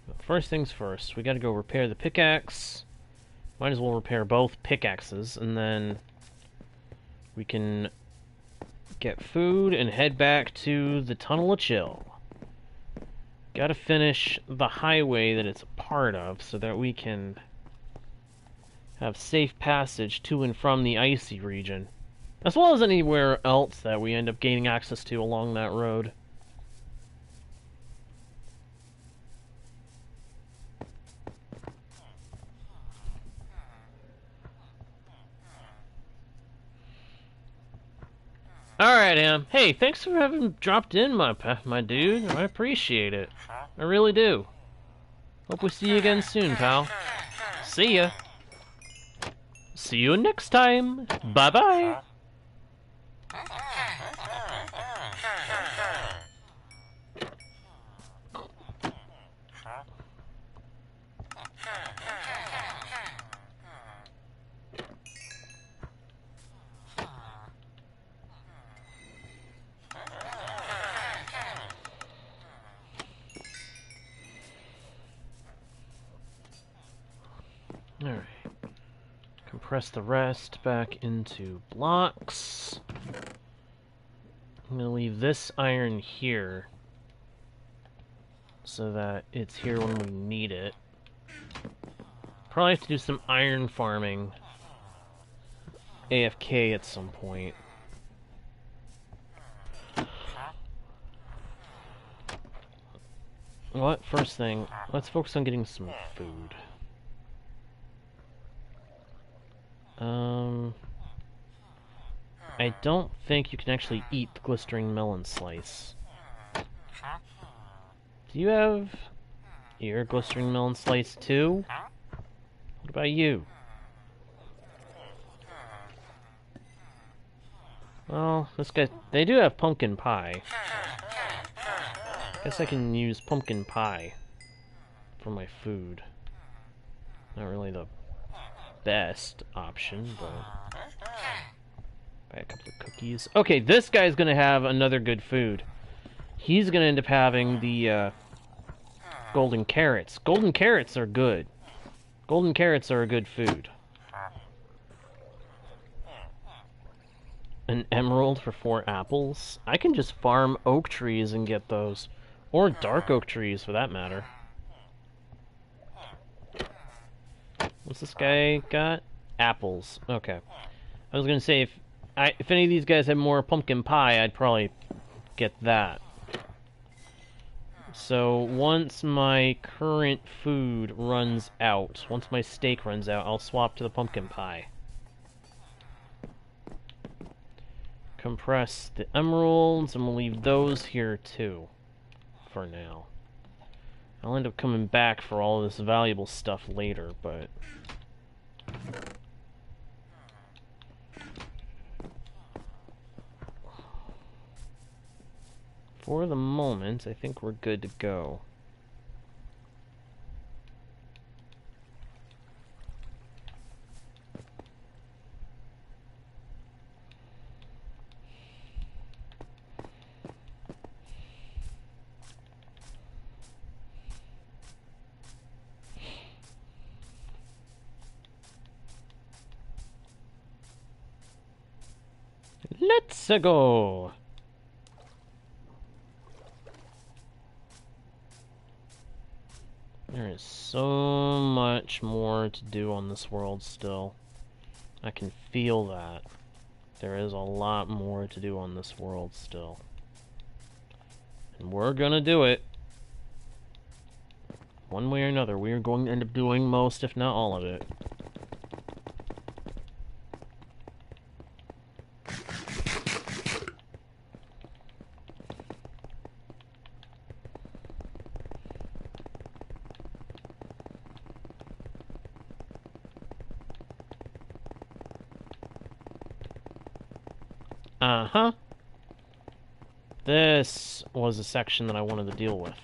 Speaker 1: But first things first, we gotta go repair the pickaxe. Might as well repair both pickaxes, and then we can get food and head back to the Tunnel of Chill. Gotta finish the highway that it's a part of so that we can have safe passage to and from the icy region, as well as anywhere else that we end up gaining access to along that road. Alright, Am. Hey, thanks for having dropped in, my dude. I appreciate it. I really do. Hope we see you again soon, pal. See ya. See you next time. Bye-bye. Alright. Compress the rest back into blocks. I'm gonna leave this iron here so that it's here when we need it. Probably have to do some iron farming AFK at some point. What? First thing, let's focus on getting some food. I don't think you can actually eat the glistering melon slice. Do you have your glistering melon slice too? What about you? Well, this guy... They do have pumpkin pie. Guess I can use pumpkin pie for my food. Not really the best option, but... Buy a couple of cookies. Okay, this guy's gonna have another good food. He's gonna end up having the golden carrots. Golden carrots are good. Golden carrots are a good food. An emerald for 4 apples? I can just farm oak trees and get those. Or dark oak trees, for that matter. What's this guy got? Apples. Okay. I was gonna say, if any of these guys had more pumpkin pie, I'd probably get that. So, once my current food runs out, once my steak runs out, I'll swap to the pumpkin pie. Compress the emeralds, and we'll leave those here too, for now. I'll end up coming back for all this valuable stuff later, but... for the moment, I think we're good to go. Let's go! There is so much more to do on this world still. I can feel that. There is a lot more to do on this world still. And we're gonna do it. One way or another, we are going to end up doing most, if not all of it. Uh-huh. This was a section that I wanted to deal with.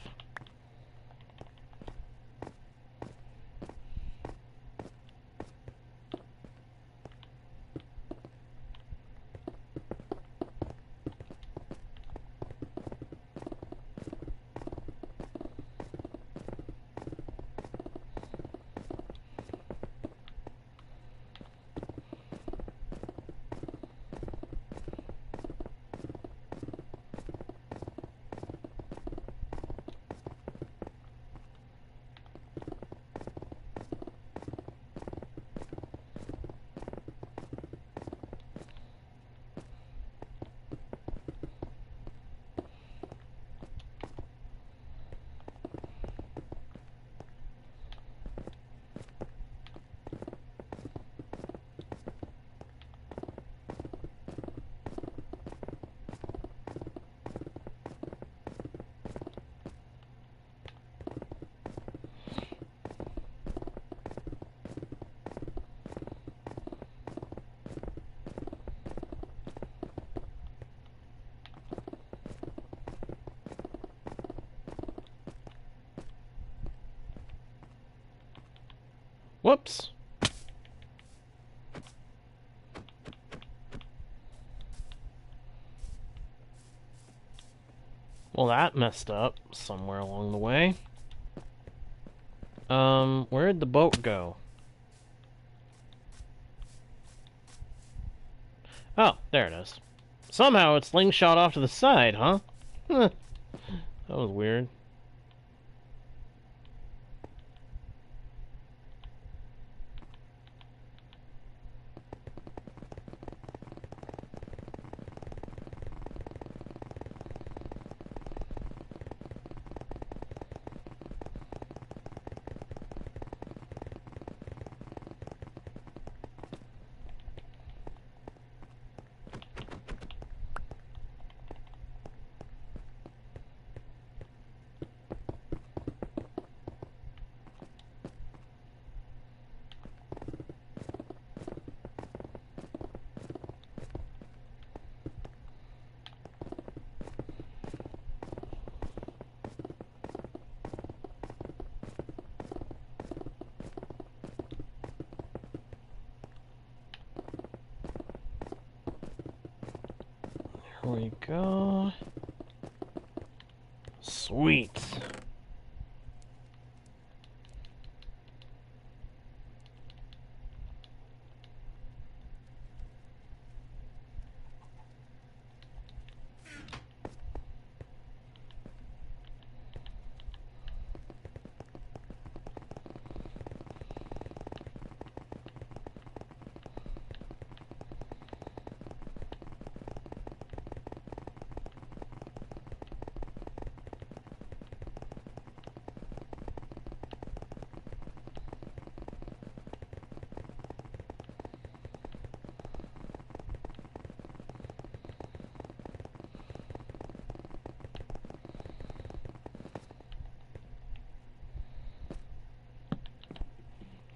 Speaker 1: Whoops. Well, that messed up somewhere along the way. Where'd the boat go? Oh, there it is. Somehow it slingshot off to the side, huh? That was weird. Here we go. Sweet.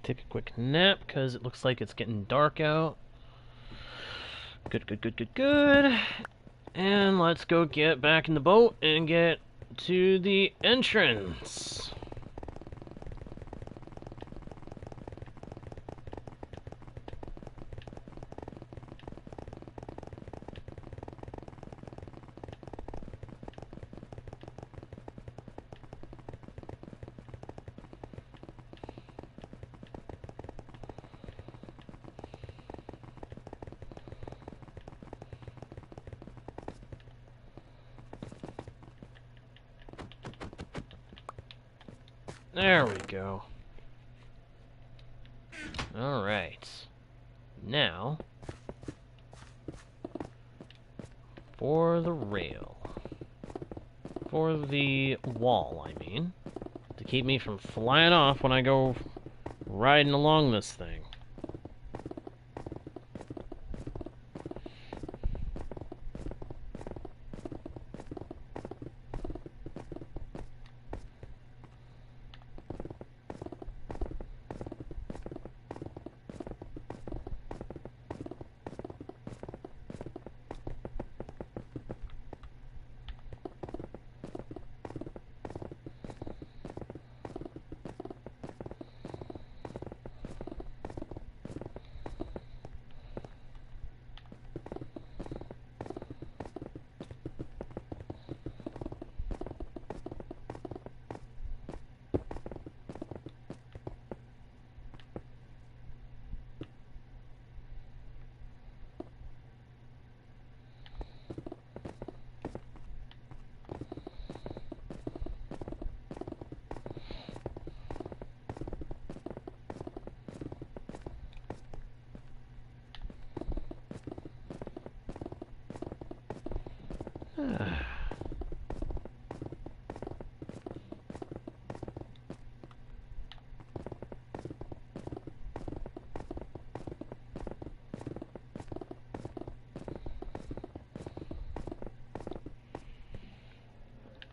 Speaker 1: Take a quick nap because it looks like it's getting dark out. Good, good, good, good, good. And let's go get back in the boat and get to the entrance. There we go. Alright. Now, for the rail. For the wall, I mean. To keep me from flying off when I go riding along this thing.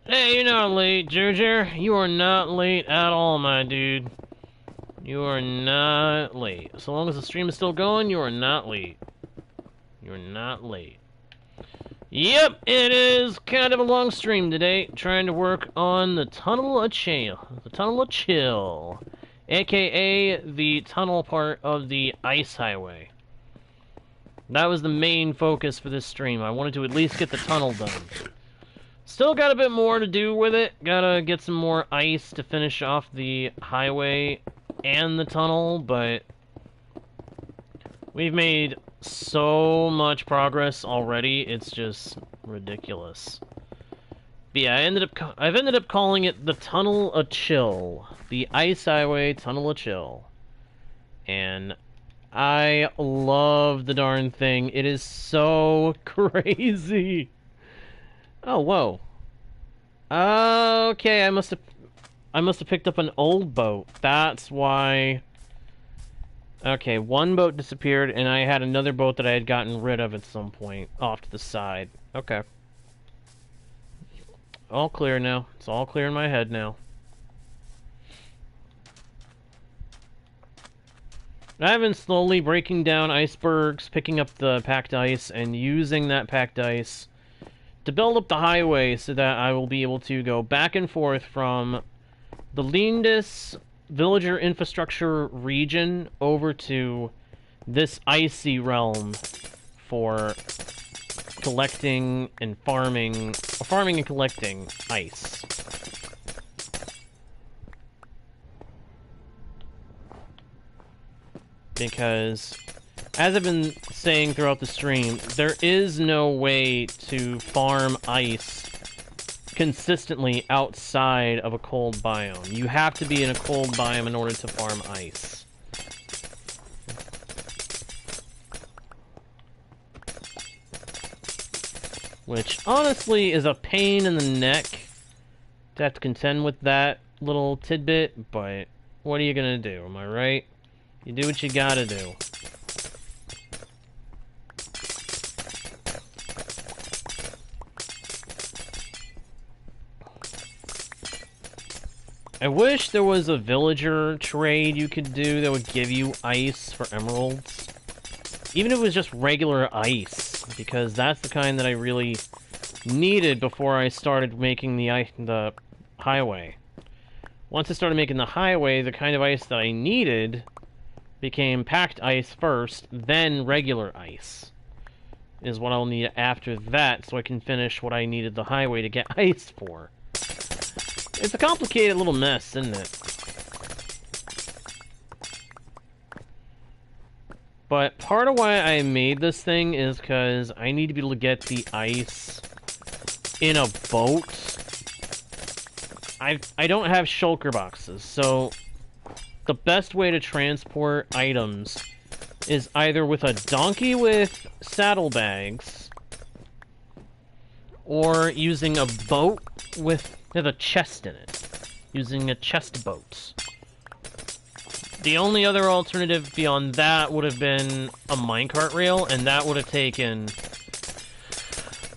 Speaker 1: Hey, you're not late, Jojer. You are not late at all, my dude. You are not late. So long as the stream is still going, you are not late. You're not late. Yep, it is kind of a long stream today, trying to work on the Tunnel of Chill. The Tunnel of Chill. AKA the tunnel part of the Ice Highway. That was the main focus for this stream. I wanted to at least get the tunnel done. Still got a bit more to do with it. Gotta get some more ice to finish off the highway and the tunnel, but we've made so much progress already, it's just ridiculous. But yeah, I've ended up calling it the Tunnel of Chill. The Ice Highway Tunnel of Chill. And I love the darn thing. It is so crazy. Oh, whoa. Okay, I must have picked up an old boat. That's why. Okay, one boat disappeared, and I had another boat that I had gotten rid of at some point off to the side. Okay. All clear now. It's all clear in my head now. I've been slowly breaking down icebergs, picking up the packed ice, and using that packed ice to build up the highway so that I will be able to go back and forth from the Lyndas villager infrastructure region over to this icy realm for collecting and farming and collecting ice. Because, as I've been saying throughout the stream, there is no way to farm ice consistently outside of a cold biome. You have to be in a cold biome in order to farm ice. Which, honestly, is a pain in the neck to have to contend with that little tidbit, but what are you gonna do, am I right? You do what you gotta do. I wish there was a villager trade you could do that would give you ice for emeralds. Even if it was just regular ice, because that's the kind that I really needed before I started making the highway. Once I started making the highway, the kind of ice that I needed became packed ice first, then regular ice. Is what I'll need after that, so I can finish what I needed the highway to get ice for. It's a complicated little mess, isn't it? But part of why I made this thing is because I need to be able to get the ice in a boat. I don't have shulker boxes, so the best way to transport items is either with a donkey with saddlebags, or using a boat with a chest in it. Using a chest boat. The only other alternative beyond that would have been a minecart rail, and that would have taken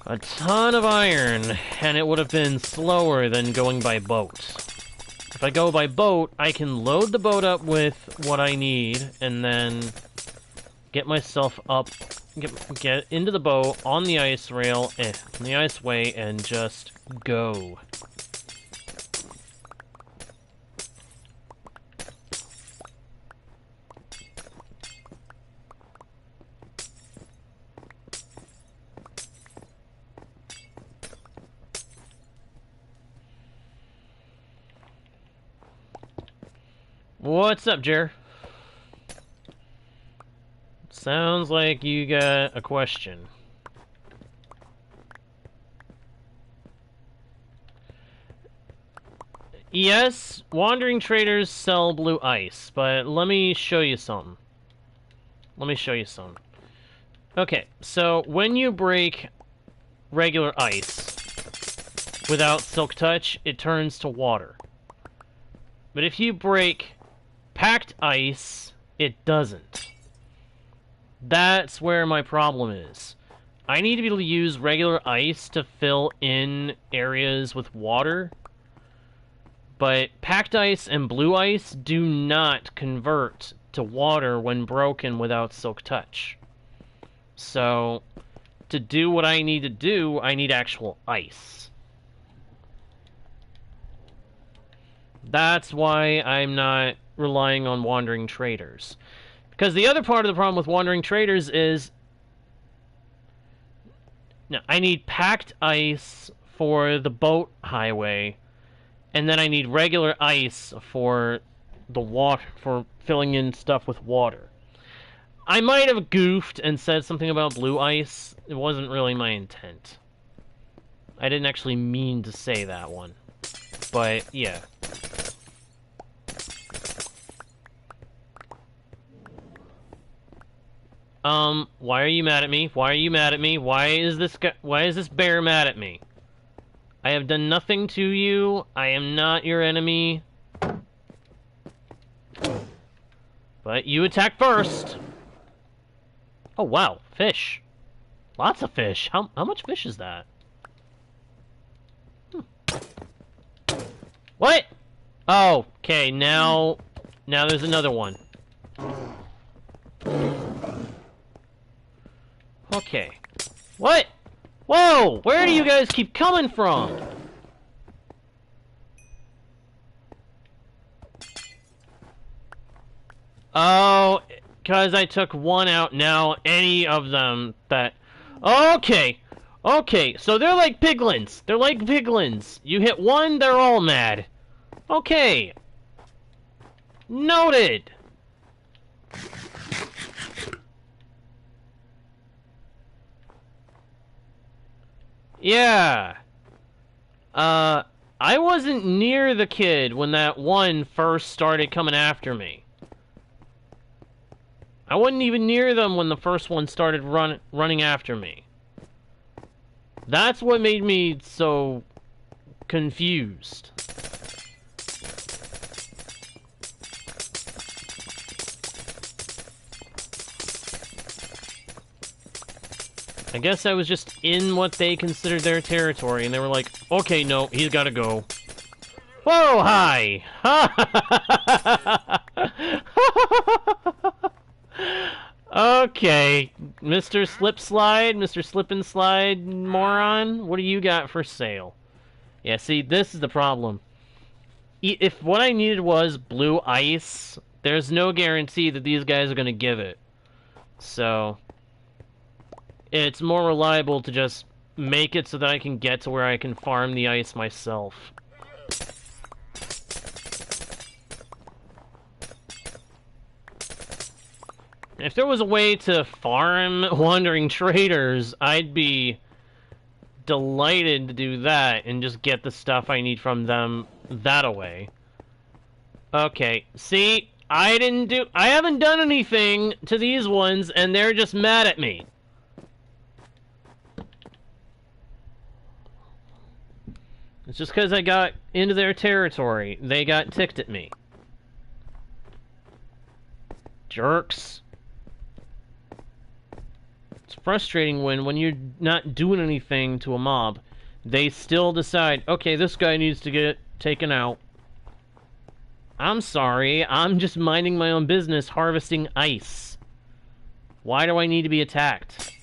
Speaker 1: a ton of iron, and it would have been slower than going by boat. If I go by boat, I can load the boat up with what I need, and then get myself up, get into the boat, on the ice rail, on the iceway, and just go. What's up, Jer? Sounds like you got a question. Yes, wandering traders sell blue ice, but let me show you something. Let me show you something. Okay, so when you break regular ice without silk touch, it turns to water. But if you break packed ice, it doesn't. That's where my problem is. I need to be able to use regular ice to fill in areas with water, but packed ice and blue ice do not convert to water when broken without silk touch. So, to do what I need to do, I need actual ice. That's why I'm not relying on wandering traders. Because the other part of the problem with wandering traders is... no, I need packed ice for the boat highway, and then I need regular ice for the water, for filling in stuff with water. I might have goofed and said something about blue ice. It wasn't really my intent. I didn't actually mean to say that one. But, yeah. Why are you mad at me? Why are you mad at me? Why is this bear mad at me? I have done nothing to you. I am not your enemy. But you attack first. Oh, wow. Fish. Lots of fish. How much fish is that? What? Oh, okay. Now there's another one. Okay. What? Whoa! Where do you guys keep coming from? Oh, because I took one out now, any of them that... Okay! Okay, so they're like piglins. They're like piglins. You hit one, they're all mad. Okay. Noted! Yeah. I wasn't near the kid when that one first started coming after me. I wasn't even near them when the first one started running after me. That's what made me so confused. I guess I was just in what they considered their territory, and they were like, okay, no, he's gotta go. Whoa, hi! Okay, Mr. Slip Slide, Mr. Slip and Slide moron, what do you got for sale? Yeah, see, this is the problem. If what I needed was blue ice, there's no guarantee that these guys are gonna give it. So... it's more reliable to just make it so that I can get to where I can farm the ice myself. If there was a way to farm wandering traders, I'd be delighted to do that and just get the stuff I need from them that way. Okay, see? I haven't done anything to these ones, and they're just mad at me. It's just because I got into their territory. They got ticked at me. Jerks. It's frustrating when you're not doing anything to a mob, they still decide, okay, this guy needs to get taken out. I'm sorry, I'm just minding my own business harvesting ice. Why do I need to be attacked?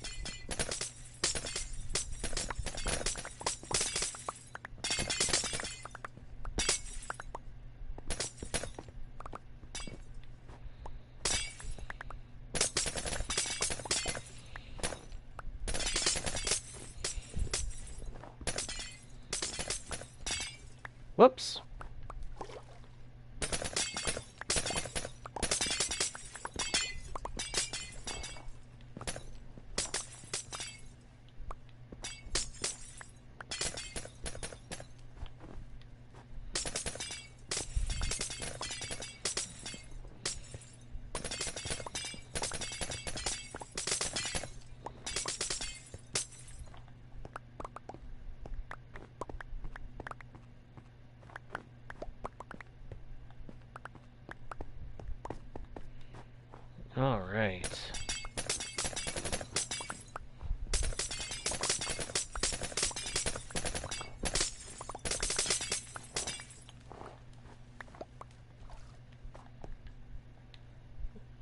Speaker 1: Whoops. All right.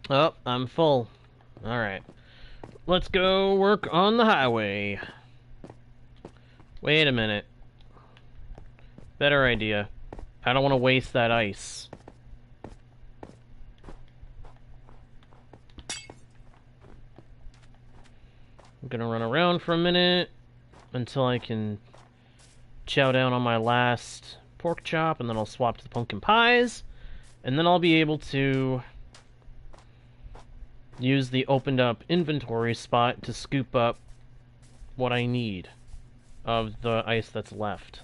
Speaker 1: Oh, I'm full. All right. Let's go work on the highway. Wait a minute. Better idea. I don't want to waste that ice. I'm gonna run around for a minute until I can chow down on my last pork chop, and then I'll swap to the pumpkin pies, and then I'll be able to use the opened up inventory spot to scoop up what I need of the ice that's left.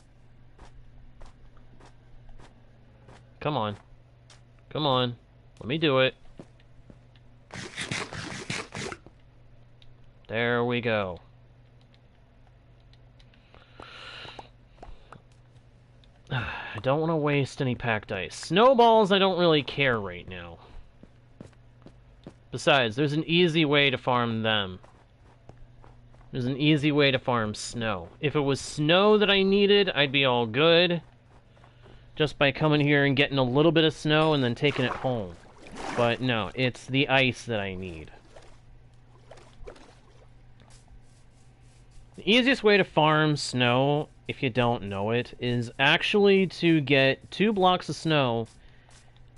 Speaker 1: Come on. Come on. Let me do it. There we go. I don't want to waste any packed ice. Snowballs I don't really care right now. Besides, there's an easy way to farm them. There's an easy way to farm snow. If it was snow that I needed, I'd be all good. Just by coming here and getting a little bit of snow and then taking it home. But no, it's the ice that I need. The easiest way to farm snow, if you don't know it, is actually to get 2 blocks of snow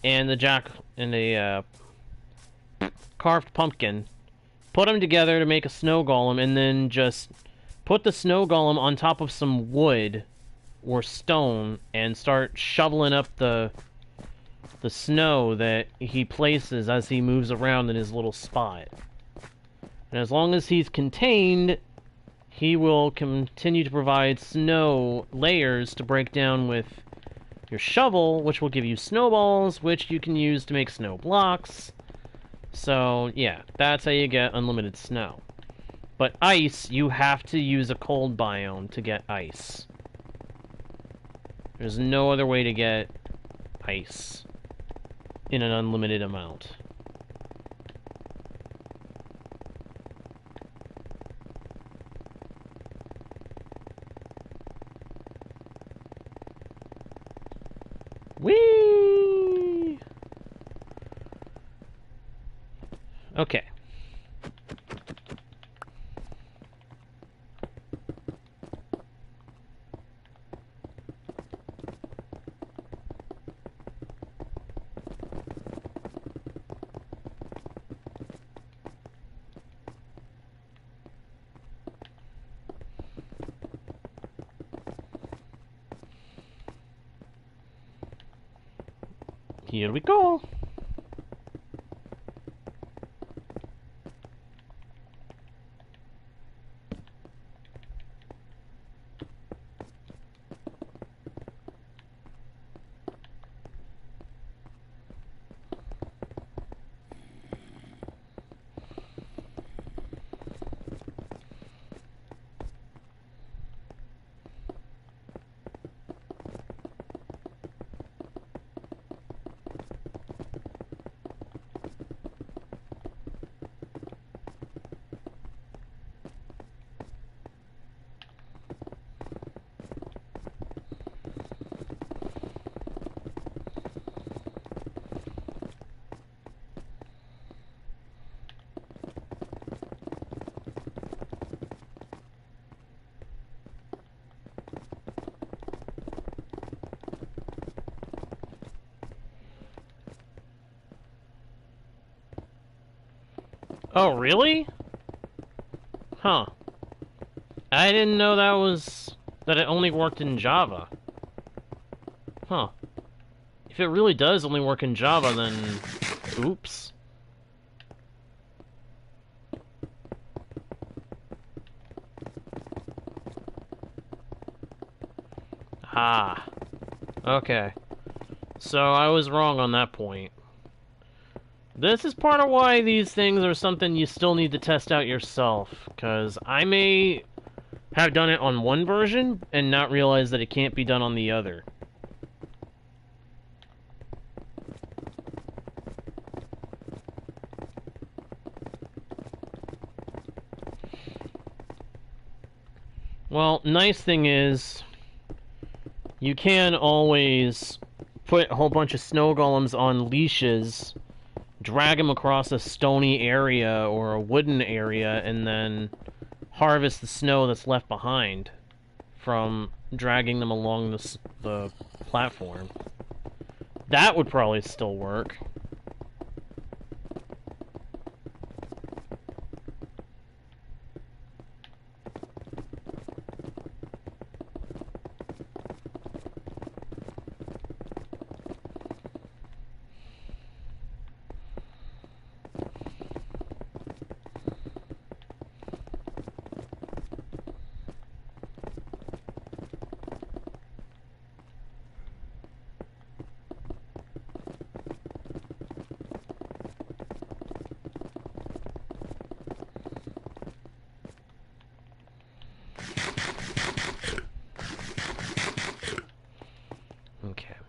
Speaker 1: and a carved pumpkin, put them together to make a snow golem, and then just put the snow golem on top of some wood or stone and start shoveling up the snow that he places as he moves around in his little spot. And as long as he's contained, he will continue to provide snow layers to break down with your shovel, which will give you snowballs, which you can use to make snow blocks. So, yeah, that's how you get unlimited snow. But ice, you have to use a cold biome to get ice. There's no other way to get ice in an unlimited amount. Whee! Okay. Here we go. Oh, really? Huh. I didn't know that it only worked in Java. Huh. If it really does only work in Java, then... Oops. Ah. Okay. So I was wrong on that point. This is part of why these things are something you still need to test out yourself, because I may have done it on one version and not realize that it can't be done on the other. Well, nice thing is, you can always put a whole bunch of snow golems on leashes, drag them across a stony area or a wooden area, and then harvest the snow that's left behind from dragging them along the platform. That would probably still work.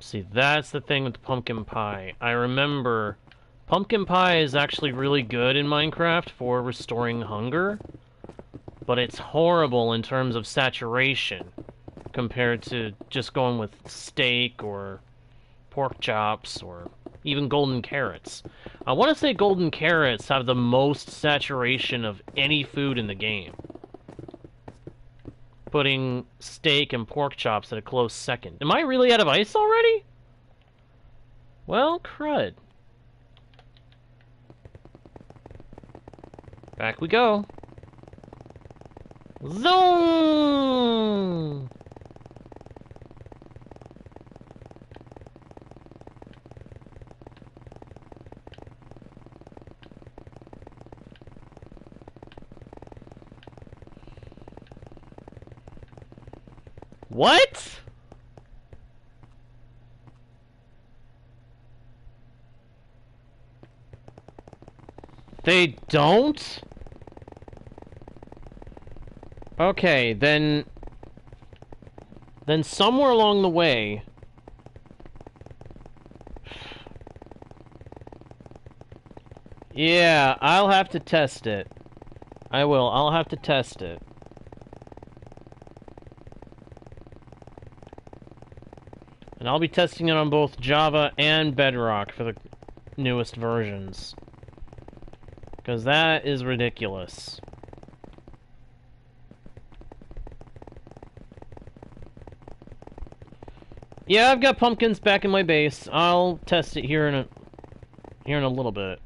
Speaker 1: See, that's the thing with the pumpkin pie. I remember pumpkin pie is actually really good in Minecraft for restoring hunger, but it's horrible in terms of saturation compared to just going with steak or pork chops or even golden carrots. I want to say golden carrots have the most saturation of any food in the game, putting steak and pork chops at a close second. Am I really out of ice already? Well, crud. Back we go. Zoom! What? They don't? Okay, then somewhere along the way... Yeah, I'll have to test it. I will. I'll have to test it. And I'll be testing it on both Java and Bedrock for the newest versions. Because that is ridiculous. Yeah, I've got pumpkins back in my base. I'll test it here in a little bit.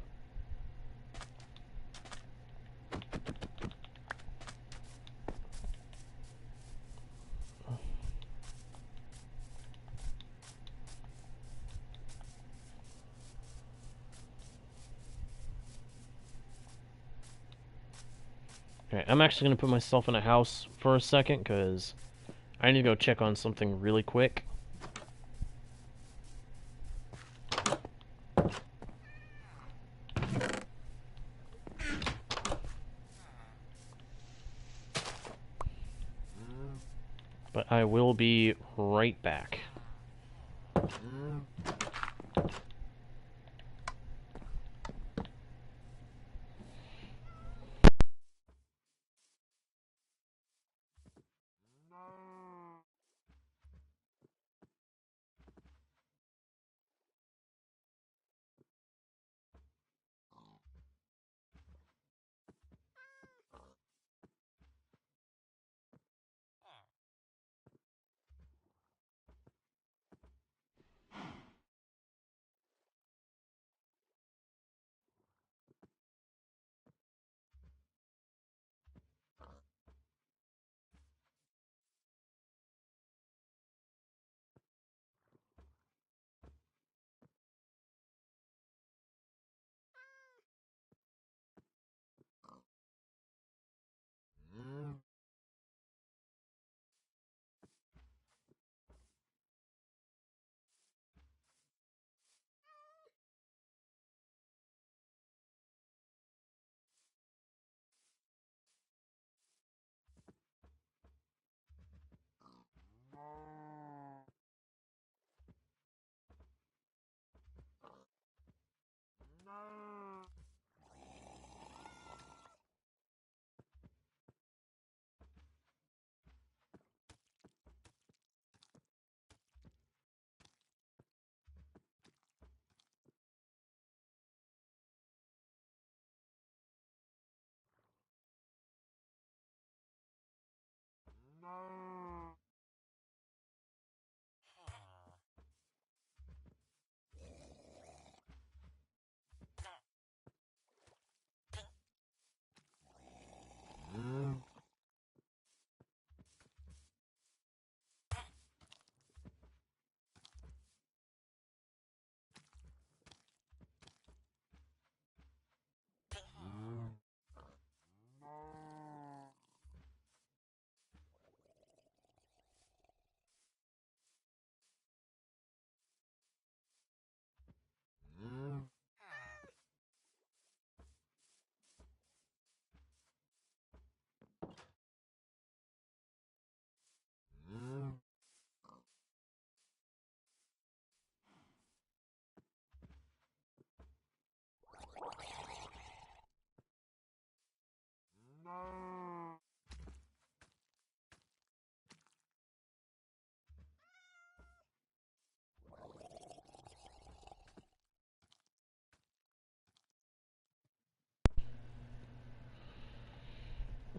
Speaker 1: Alright, I'm actually going to put myself in a house for a second, because I need to go check on something really quick. But I will be right back.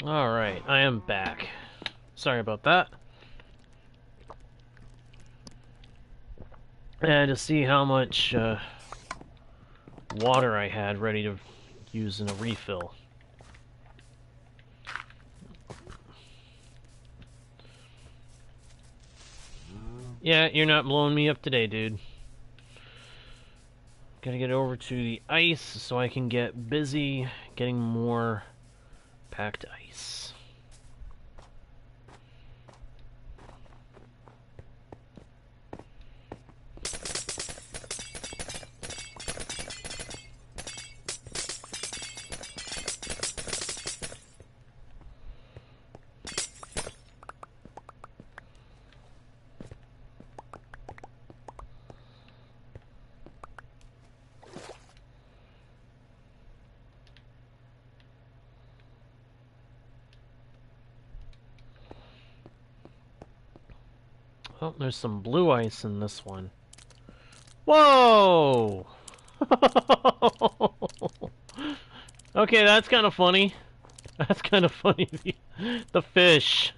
Speaker 1: Alright, I am back. Sorry about that. And to see how much water I had ready to use in a refill. Yeah, you're not blowing me up today, dude. Gotta get over to the ice so I can get busy getting more packed ice. Oh, there's some blue ice in this one. Whoa! Okay, that's kind of funny. That's kind of funny. The fish.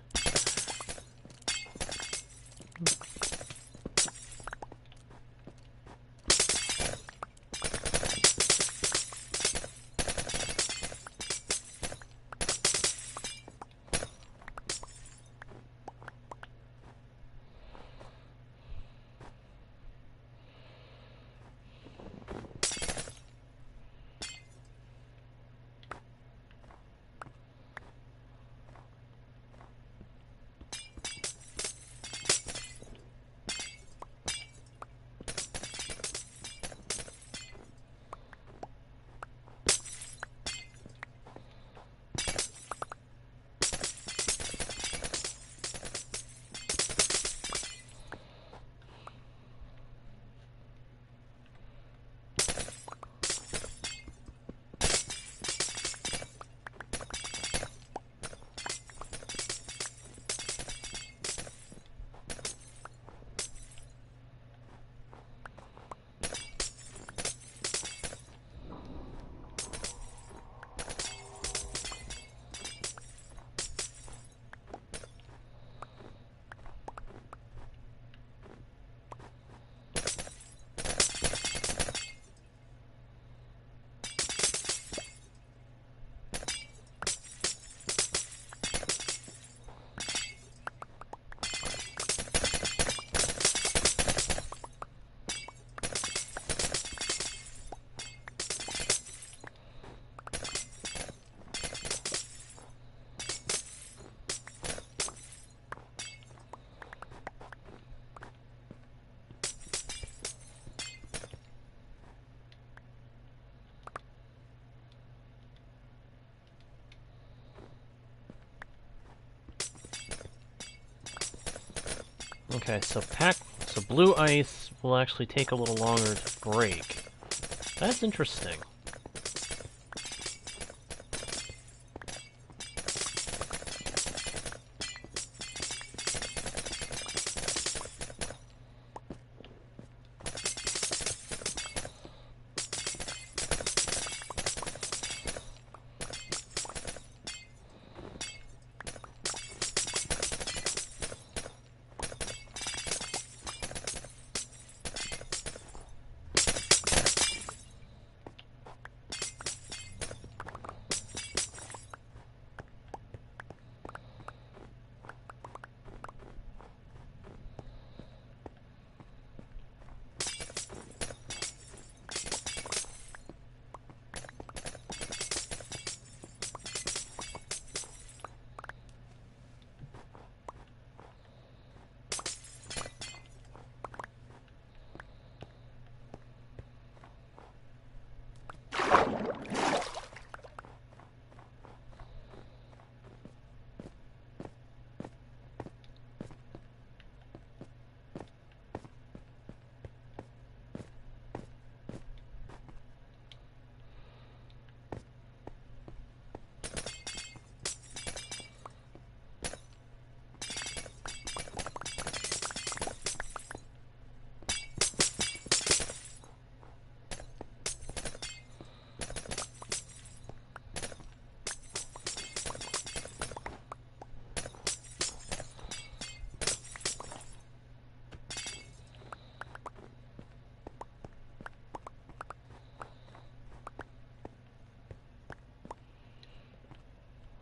Speaker 1: Okay, so blue ice will actually take a little longer to break. That's interesting.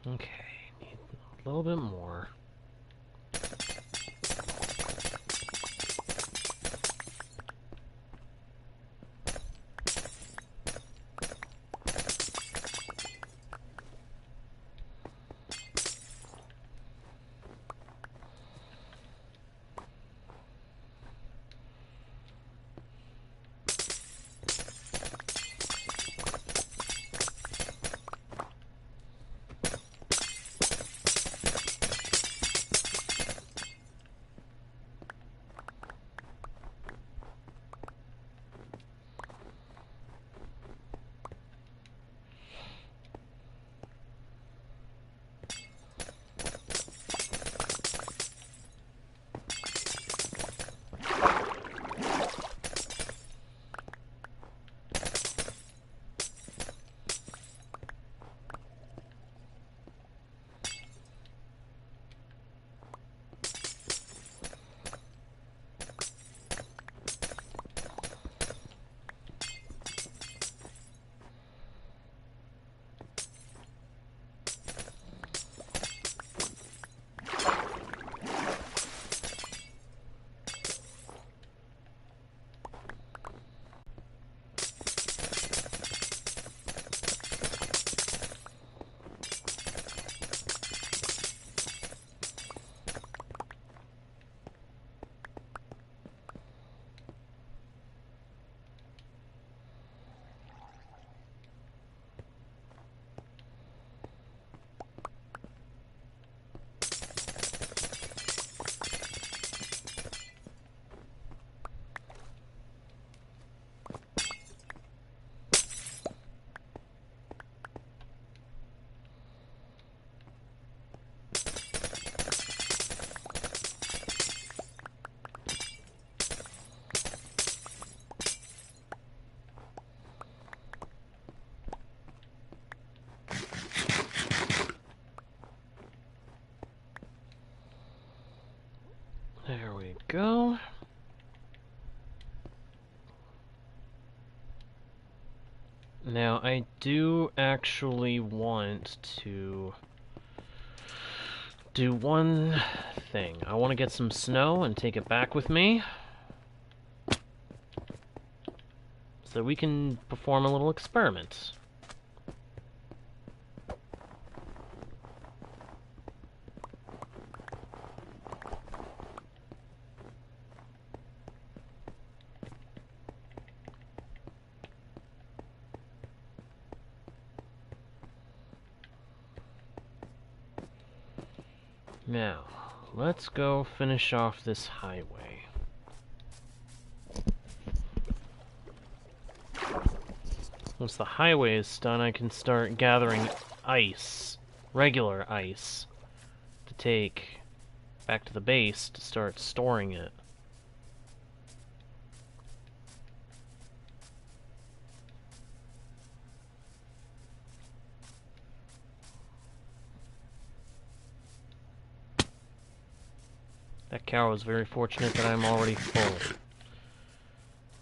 Speaker 1: Okay, need a little bit more. There we go. Now, I do actually want to do one thing. I want to get some snow and take it back with me, so we can perform a little experiment. Now, let's go finish off this highway. Once the highway is done, I can start gathering ice, regular ice, to take back to the base to start storing it. That cow is very fortunate that I'm already full.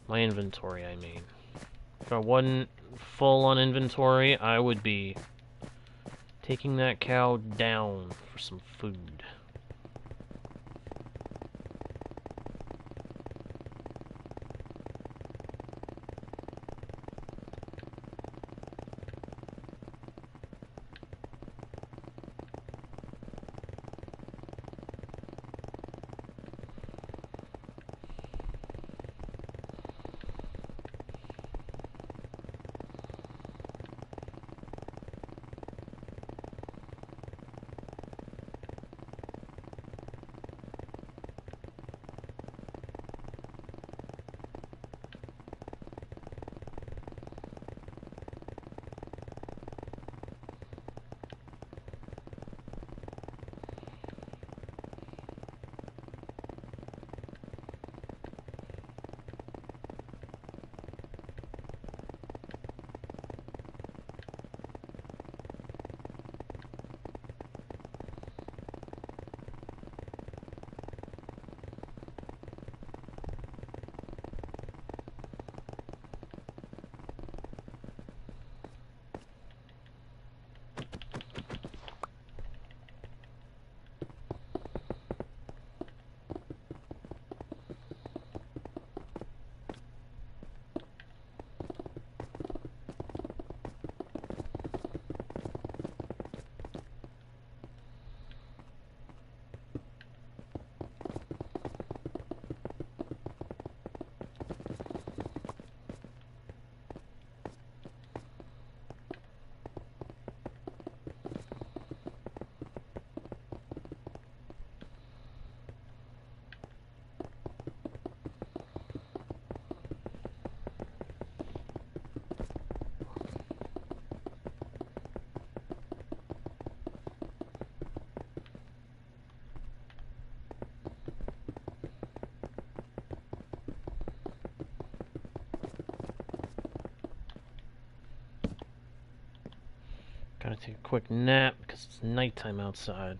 Speaker 1: My inventory, I mean. If I wasn't full on inventory, I would be taking that cow down for some food. Gotta take a quick nap because it's nighttime outside.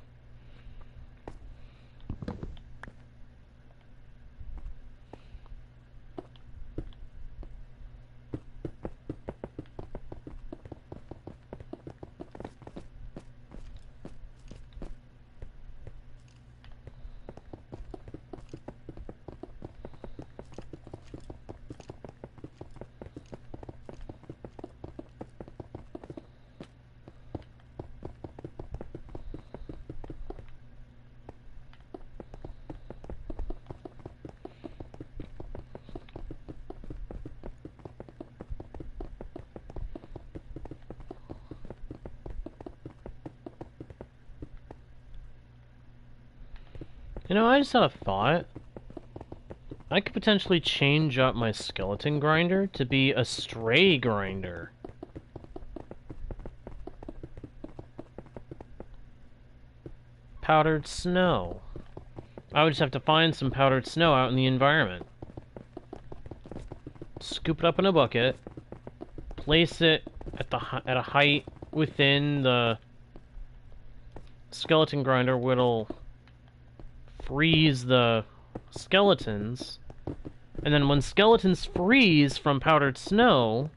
Speaker 1: You know, I just had a thought. I could potentially change up my skeleton grinder to be a stray grinder. Powdered snow. I would just have to find some powdered snow out in the environment. Scoop it up in a bucket. Place it at a height within the skeleton grinder where it'll freeze the skeletons, and then when skeletons freeze from powdered snow,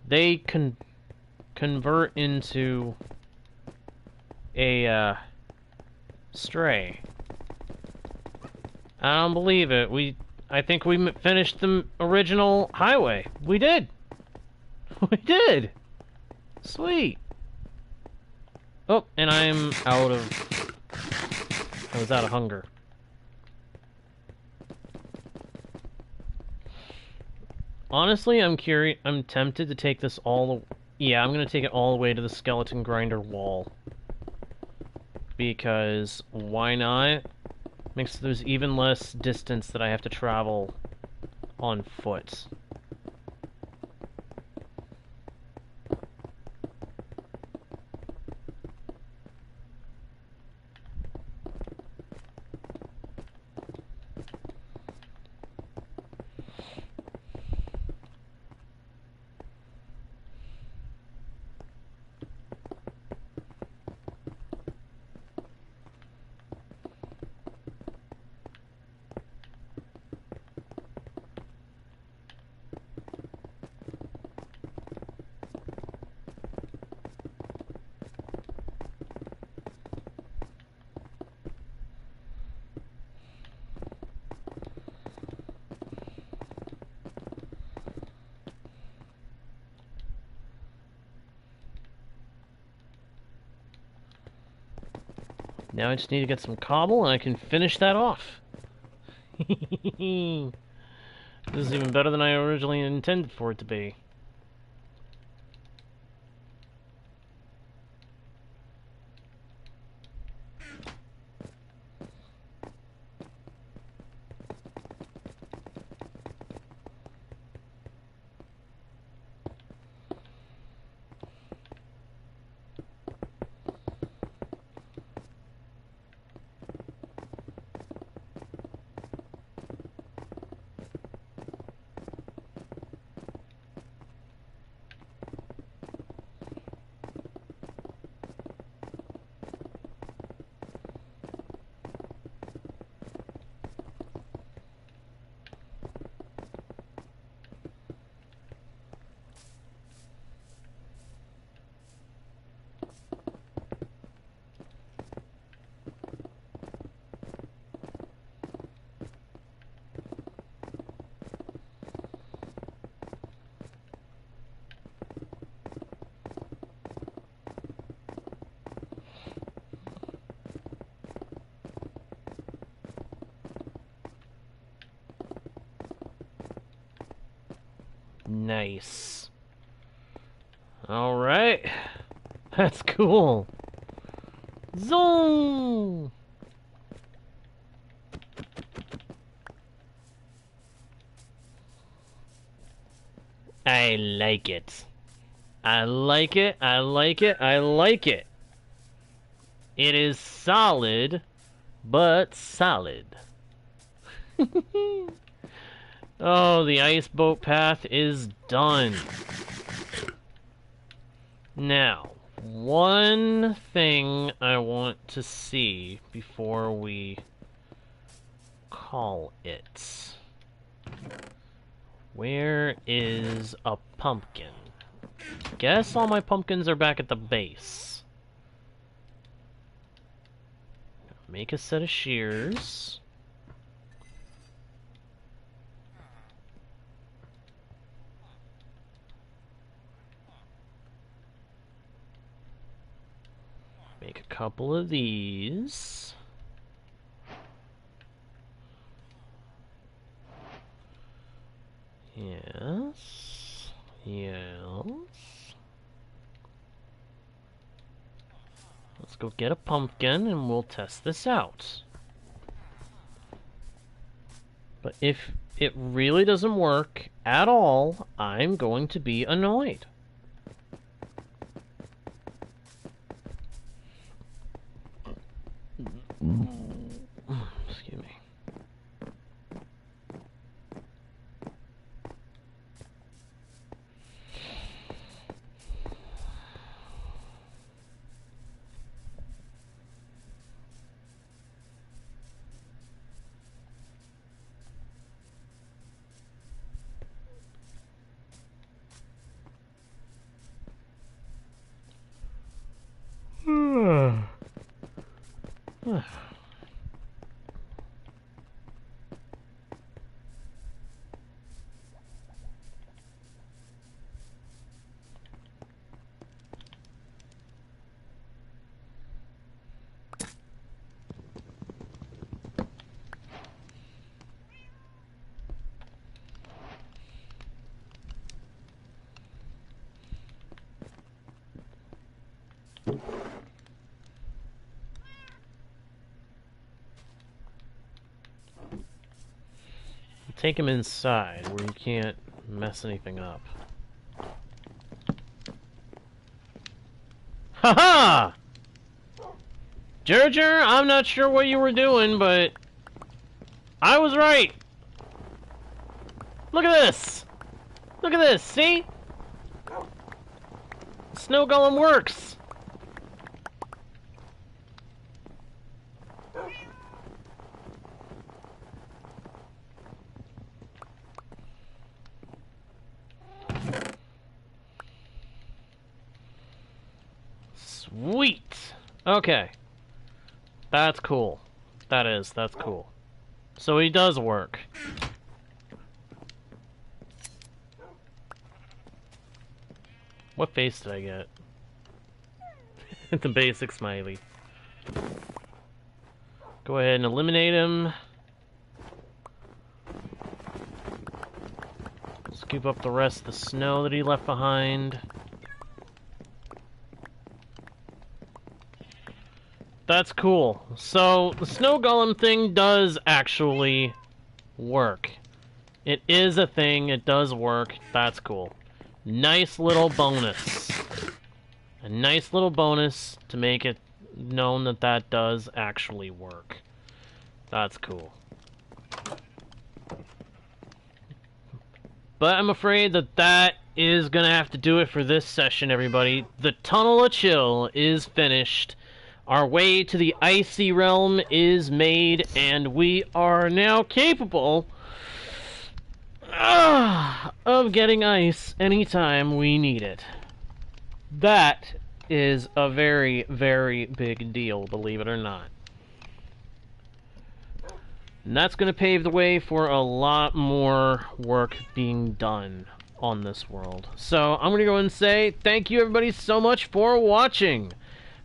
Speaker 1: they can convert into a stray. I don't believe it. I think we finished the original highway. We did. We did. Sweet. Oh, and I'm out of... I was out of hunger. Honestly, I'm tempted to take this all... Yeah, I'm gonna take it all the way to the skeleton grinder wall. Because, why not? Makes there's even less distance that I have to travel on foot. Now I just need to get some cobble and I can finish that off. This is even better than I originally intended for it to be. Nice. Alright. That's cool. Zoom! I like it. I like it, I like it, I like it. It is solid, but solid. Oh, the ice boat path is done. Now, one thing I want to see before we call it. Where is a pumpkin? Guess all my pumpkins are back at the base. Make a set of shears. Make a couple of these. Yes. Yes. Let's go get a pumpkin and we'll test this out. But if it really doesn't work at all, I'm going to be annoyed. Excuse me. Take him inside where you can't mess anything up. Haha! Gerger, I'm not sure what you were doing, but I was right. Look at this! Look at this, see? Snow Golem works! Sweet! Okay. That's cool. That's cool. So he does work. What face did I get? The basic smiley. Go ahead and eliminate him. Scoop up the rest of the snow that he left behind. That's cool. So, the snow golem thing does actually work. It is a thing, it does work. That's cool. Nice little bonus. A nice little bonus to make it known that that does actually work. That's cool. But I'm afraid that that is gonna have to do it for this session, everybody. The Tunnel of Chill is finished. Our way to the Icy Realm is made, and we are now capable of getting ice anytime we need it. That is a very, very big deal, believe it or not. And that's going to pave the way for a lot more work being done on this world. So I'm going to go and say thank you everybody so much for watching.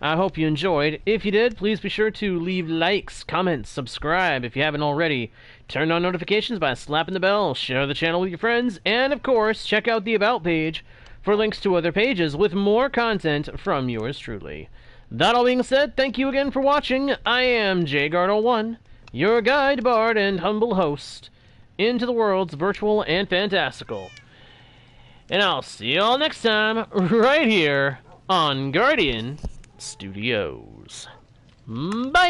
Speaker 1: I hope you enjoyed. If you did, please be sure to leave likes, comments, subscribe if you haven't already. Turn on notifications by slapping the bell, share the channel with your friends, and of course, check out the About page for links to other pages with more content from yours truly. That all being said, thank you again for watching. I am JGuard01, your guide, bard, and humble host into the worlds virtual and fantastical. And I'll see you all next time, right here on Guardian Studios. Bye!